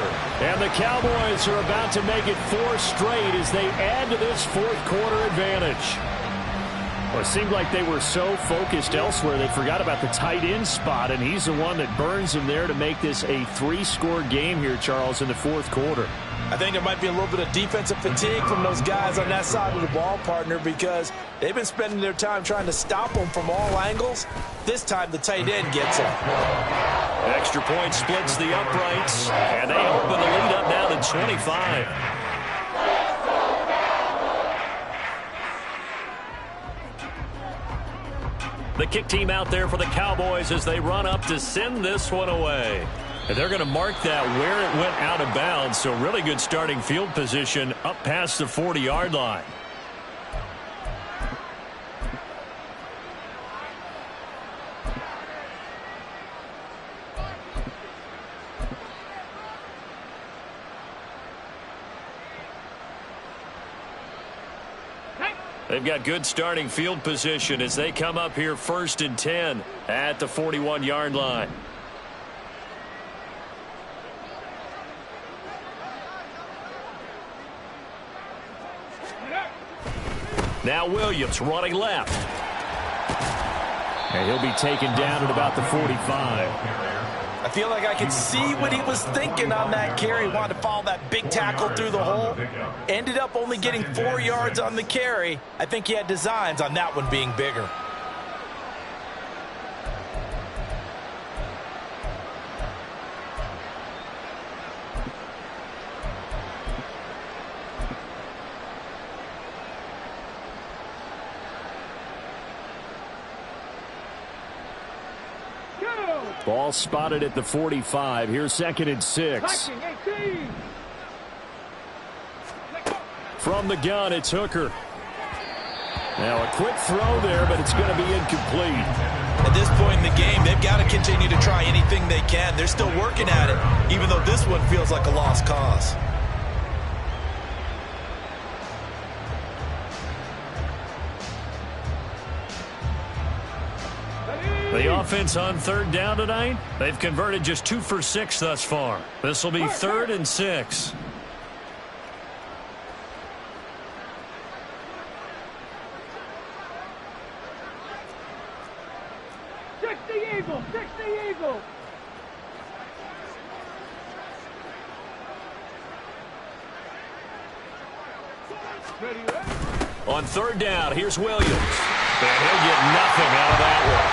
And the Cowboys are about to make it 4 straight as they add to this 4th quarter advantage. Well, it seemed like they were so focused elsewhere they forgot about the tight end spot, and he's the one that burns him there to make this a 3-score game here, Charles, in the 4th quarter. I think there might be a little bit of defensive fatigue from those guys on that side of the ball, partner, because they've been spending their time trying to stop them from all angles. This time the tight end gets it. Extra point splits the uprights, and they open the lead up now to 25. The kick team out there for the Cowboys as they run up to send this one away. And they're going to mark that where it went out of bounds, so really good starting field position up past the 40-yard line. They've got good starting field position as they come up here 1st and 10 at the 41-yard line. Now Williams running left. And he'll be taken down at about the 45. I feel like I can see what he was thinking on that carry. Wanted to follow that big tackle through the hole. Ended up only getting 4 yards on the carry. I think he had designs on that one being bigger. Ball spotted at the 45. Here's 2nd and 6. From the gun, it's Hooker. Now a quick throw there, but it's going to be incomplete. At this point in the game, they've got to continue to try anything they can. They're still working at it, even though this one feels like a lost cause. The offense on 3rd down tonight, they've converted just 2 for 6 thus far. This will be 3rd and 6. On 3rd down, here's Williams. And he'll get nothing out of that one.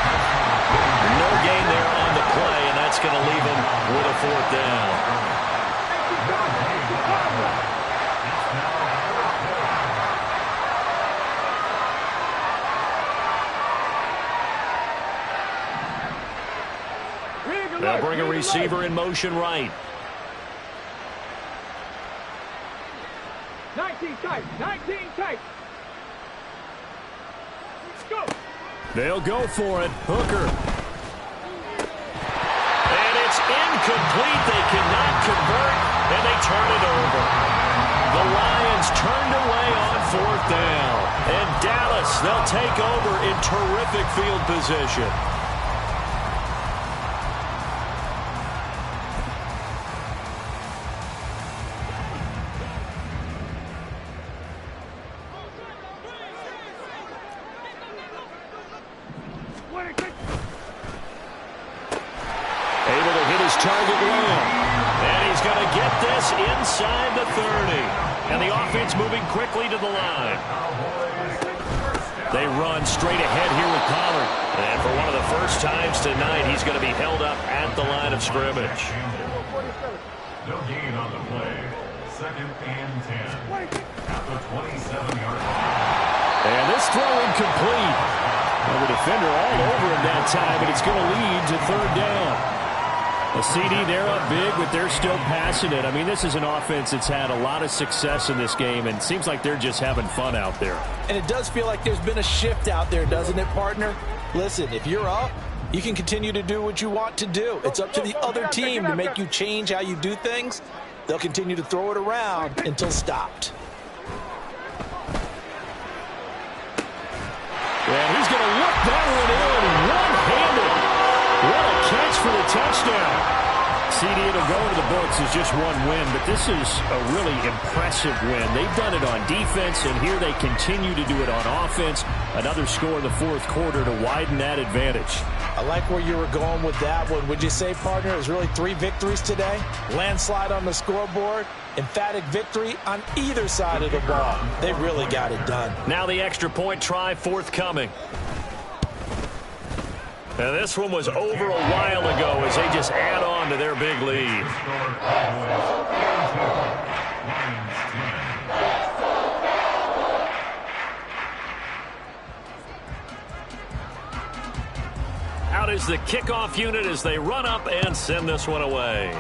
No gain there on the play, and that's going to leave him with a 4th down. They'll bring a receiver in motion right. 19 tight, 19 tight. Go. They'll go for it. Hooker. And it's incomplete. They cannot convert, and they turn it over. The Lions turned away on 4th down. And Dallas, they'll take over in terrific field position. Able to hit his target well. And he's going to get this inside the 30. And the offense moving quickly to the line. They run straight ahead here with Pollard. And for one of the first times tonight, he's going to be held up at the line of scrimmage. No gain on the play. 2nd and 10. At the 27-yard line. And this throw incomplete. Well, the defender all over him that time, but it's going to lead to 3rd down. A CD, they're up big, but they're still passing it. I mean, this is an offense that's had a lot of success in this game, and it seems like they're just having fun out there. And it does feel like there's been a shift out there, doesn't it, partner? Listen, if you're up, you can continue to do what you want to do. It's up to the other team to make you change how you do things. They'll continue to throw it around until stopped. And he's going to look that one in one-handed. What a catch for the touchdown. CD, it'll go into the books as just one win, but this is a really impressive win. They've done it on defense, and here they continue to do it on offense. Another score in the 4th quarter to widen that advantage. I like where you were going with that one. Would you say, partner, it was really 3 victories today? Landslide on the scoreboard, emphatic victory on either side of the ball. They really got it done. Now the extra point try forthcoming. And this one was over a while ago as they just add on to their big lead. Out is the kickoff unit as they run up and send this one away.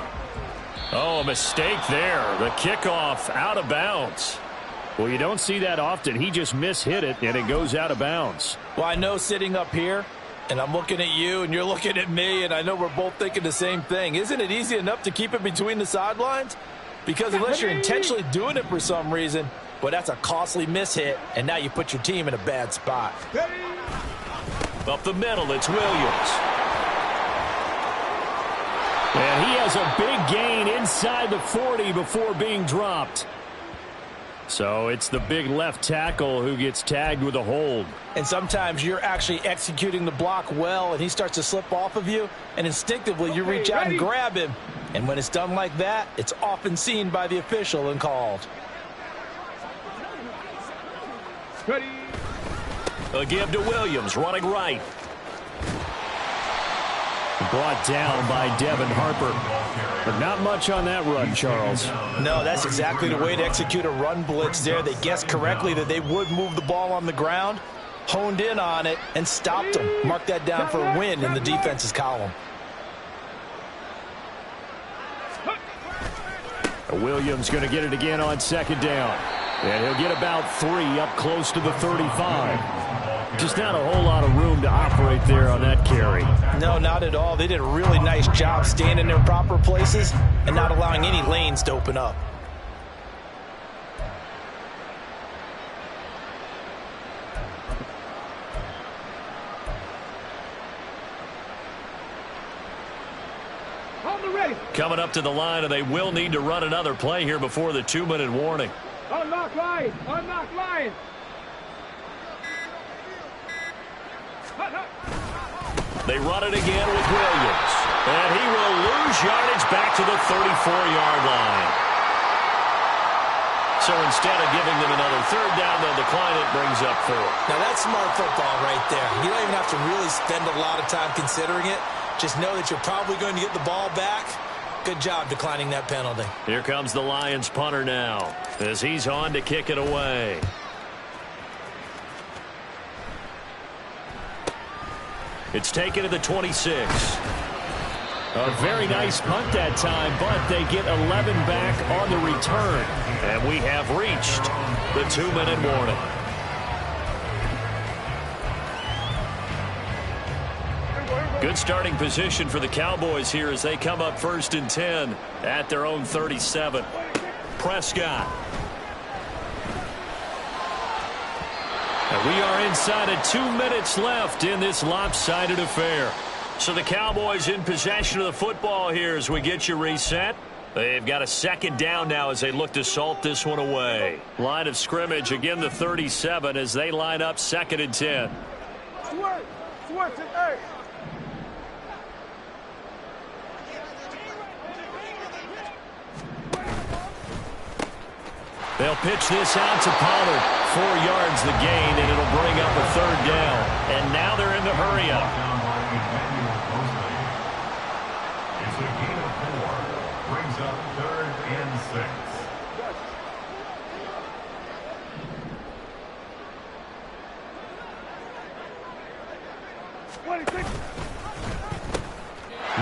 Oh, a mistake there. The kickoff out of bounds. Well, you don't see that often. He just mishit it, and it goes out of bounds. Well, I know sitting up here, and I'm looking at you, and you're looking at me, and I know we're both thinking the same thing. Isn't it easy enough to keep it between the sidelines? Because unless you're intentionally doing it for some reason, well, that's a costly mishit, and now you put your team in a bad spot. Up the middle, it's Williams. And he has a big gain inside the 40 before being dropped. So it's the big left tackle who gets tagged with a hold. And sometimes you're actually executing the block well, and he starts to slip off of you, and instinctively you reach out and grab him. And when it's done like that, it's often seen by the official and called. Ready. A give to Williams, running right. Brought down by Devin Harper. But not much on that run, Charles. No, that's exactly the way to execute a run blitz there. They guessed correctly that they would move the ball on the ground, honed in on it and stopped him. Mark that down for a win in the defense's column. Williams going to get it again on second down. And he'll get about 3 up close to the 35. Just not a whole lot of room to operate there on that carry. No, not at all. They did a really nice job staying in their proper places and not allowing any lanes to open up. Coming up to the line, and they will need to run another play here before the 2-minute warning. Unlock line! Unlock line! They run it again with Williams. And he will lose yardage back to the 34-yard line. So instead of giving them another third down, they'll decline it, brings up 4. Now that's smart football right there. You don't even have to really spend a lot of time considering it. Just know that you're probably going to get the ball back. Good job declining that penalty. Here comes the Lions punter now as he's on to kick it away. It's taken to the 26. A very nice punt that time, but they get 11 back on the return. And we have reached the 2-minute warning. Good starting position for the Cowboys here as they come up 1st and 10 at their own 37. Prescott. And we are inside of 2 minutes left in this lopsided affair. So the Cowboys in possession of the football here as we get you reset. They've got a second down now as they look to salt this one away. Line of scrimmage, again the 37 as they line up 2nd and 10. They'll pitch this out to Pollard. 4 yards the gain, and it'll bring up a 3rd down. And now they're in the hurry-up. It's a gain of 4. Brings up 3rd and 6.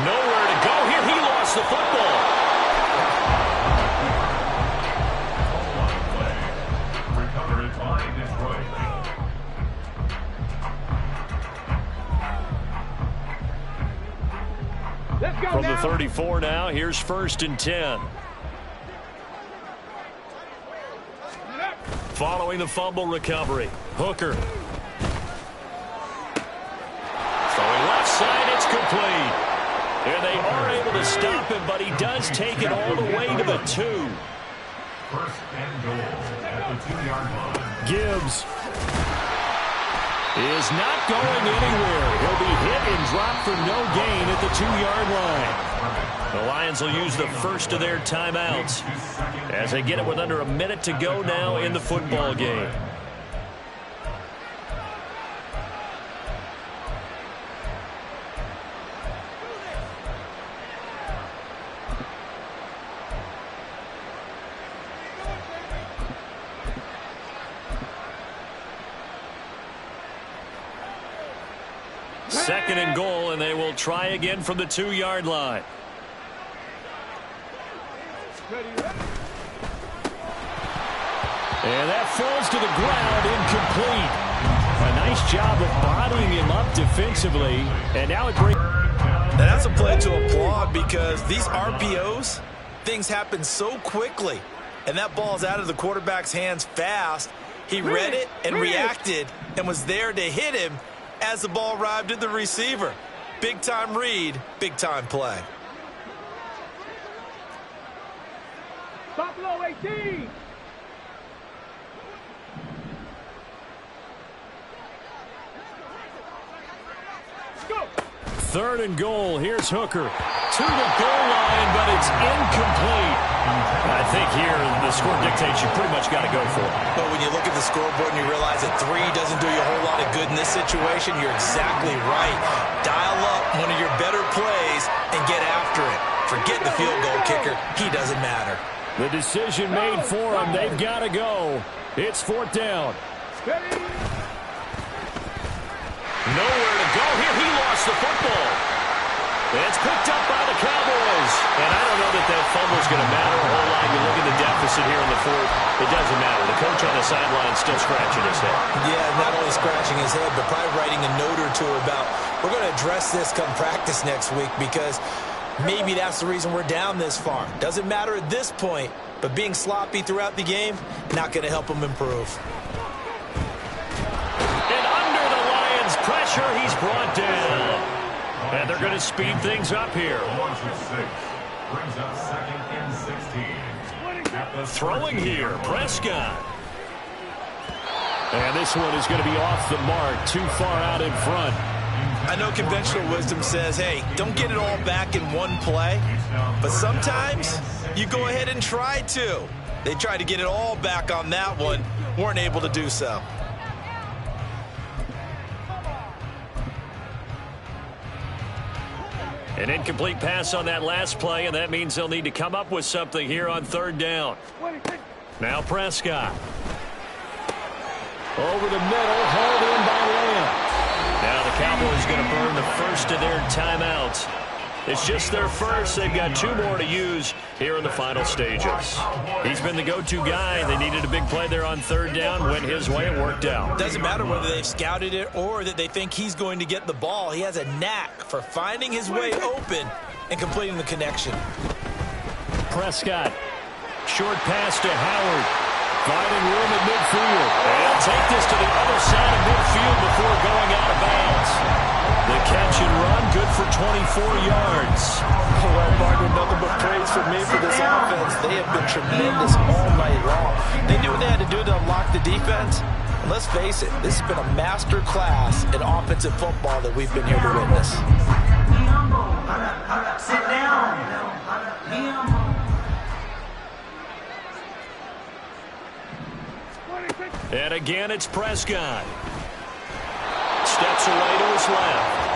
Nowhere to go here. He lost the football. From the 34 now, here's 1st and 10. Following the fumble recovery, Hooker. Throwing left side, it's complete. And they are able to stop him, but he does take it all the way to the 2. 1st and goal at the 2-yard line. Gibbs is not going anywhere. He'll be hit and dropped for no gain at the 2-yard line. The Lions will use the first of their timeouts as they get it with under a minute to go now in the football game. Second and goal, and they will try again from the 2-yard line. And that falls to the ground, incomplete. A nice job of bodying him up defensively, and now it brings... And that's a play to applaud because these RPOs, things happen so quickly. And that ball's out of the quarterback's hands fast. He read it and reacted and was there to hit him as the ball arrived at the receiver. Big-time read, big-time play. Buffalo 18. Go. 3rd and goal. Here's Hooker to the goal line, but it's incomplete. I think here the score dictates you pretty much got to go for it. But when you look at the scoreboard and you realize that 3 doesn't do you a whole lot of good in this situation, you're exactly right. Dial up one of your better plays and get after it. Forget the field goal kicker. He doesn't matter. The decision made for them. They've got to go. It's 4th down. lost the football. It's picked up by the Cowboys. And I don't know that that fumble's going to matter a whole lot. You look at the deficit here in the fourth. It doesn't matter. The coach on the sideline still scratching his head. Yeah, not only scratching his head, but probably writing a note or two about, we're going to address this come practice next week, because maybe that's the reason we're down this far. Doesn't matter at this point, but being sloppy throughout the game, not going to help him improve. And under the Lions' pressure, he's brought down. And they're going to speed things up here. Brings up second and 16. Throwing here, Prescott. And this one is going to be off the mark, too far out in front. I know conventional wisdom says, hey, don't get it all back in one play. But sometimes you go ahead and try to. They tried to get it all back on that one, weren't able to do so. An incomplete pass on that last play, and that means they'll need to come up with something here on third down. Now Prescott. Over the middle, hauled in by Lamb. Now the Cowboys going to burn the first of their timeouts. It's just their first. They've got 2 more to use here in the final stages. He's been the go-to guy. They needed a big play there on third down. Went his way. It worked out. Doesn't matter whether they've scouted it or that they think he's going to get the ball. He has a knack for finding his way open and completing the connection. Prescott. Short pass to Howard. Finding room at midfield. They'll take this to the other side of midfield before going out of bounds. The catch and run, good for 24 yards. Well, Martin, nothing but praise for me for this offense. They have been tremendous all night long. They knew what they had to do to unlock the defense. And let's face it, this has been a master class in offensive football that we've been here to witness. Sit down. And again, it's Prescott. Steps away to his left.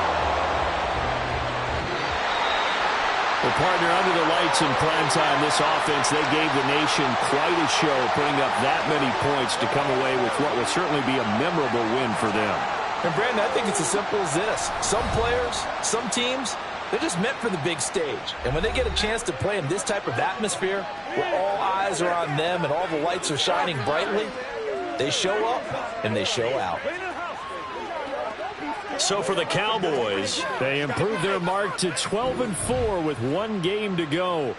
Well, partner, under the lights in primetime, this offense, they gave the nation quite a show, putting up that many points to come away with what will certainly be a memorable win for them. And, Brandon, I think it's as simple as this. Some players, some teams, they're just meant for the big stage. And when they get a chance to play in this type of atmosphere, where all eyes are on them and all the lights are shining brightly, they show up and they show out. So for the Cowboys, they improved their mark to 12-4 with 1 game to go.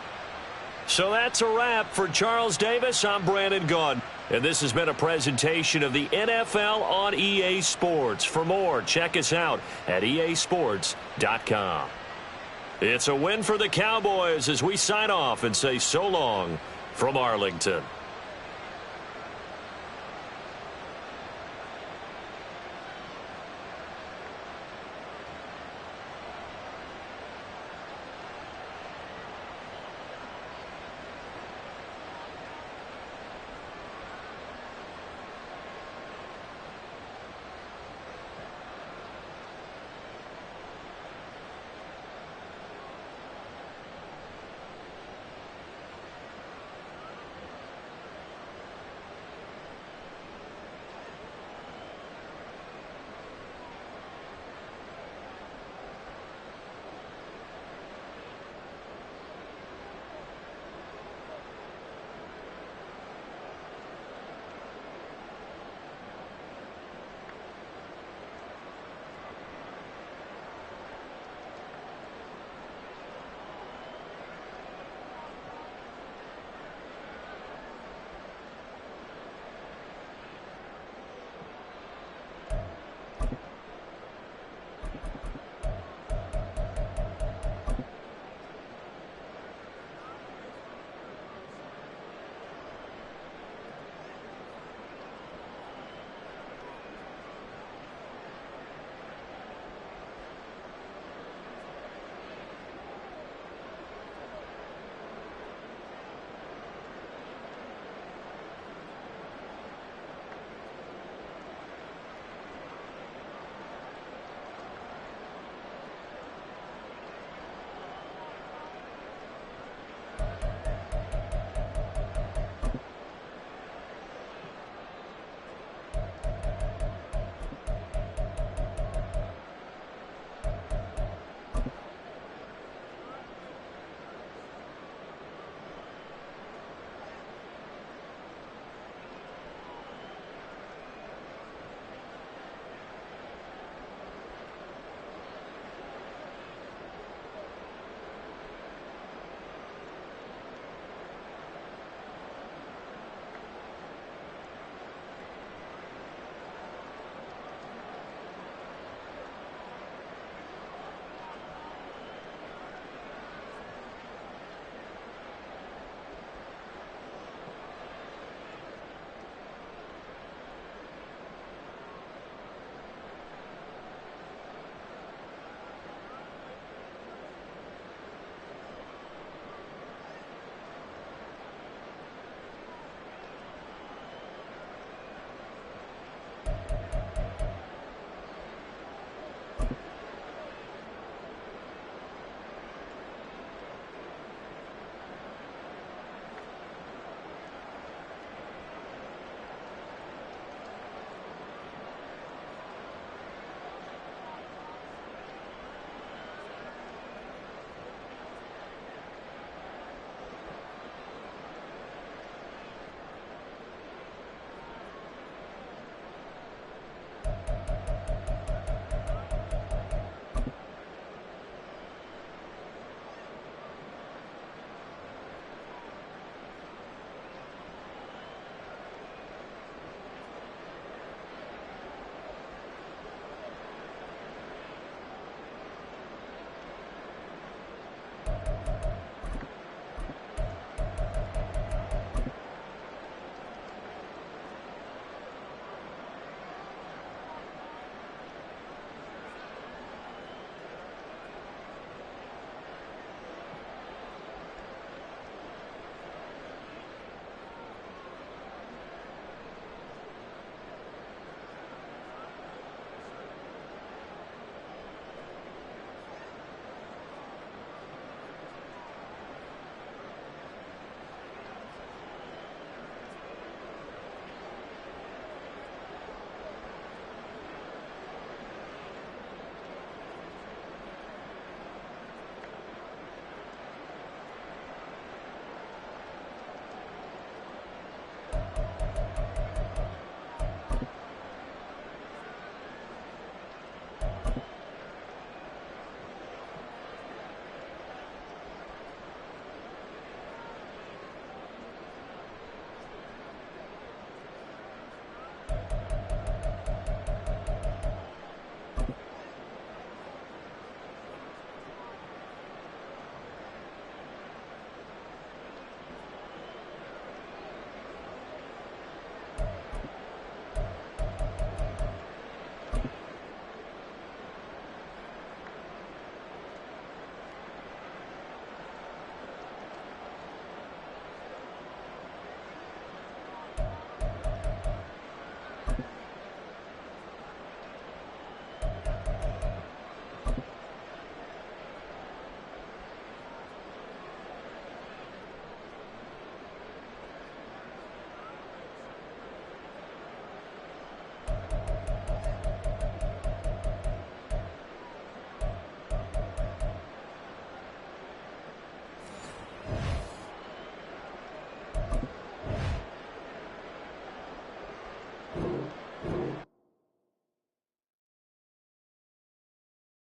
So that's a wrap for Charles Davis. I'm Brandon Gaudin, and this has been a presentation of the NFL on EA Sports. For more, check us out at easports.com. It's a win for the Cowboys as we sign off and say so long from Arlington.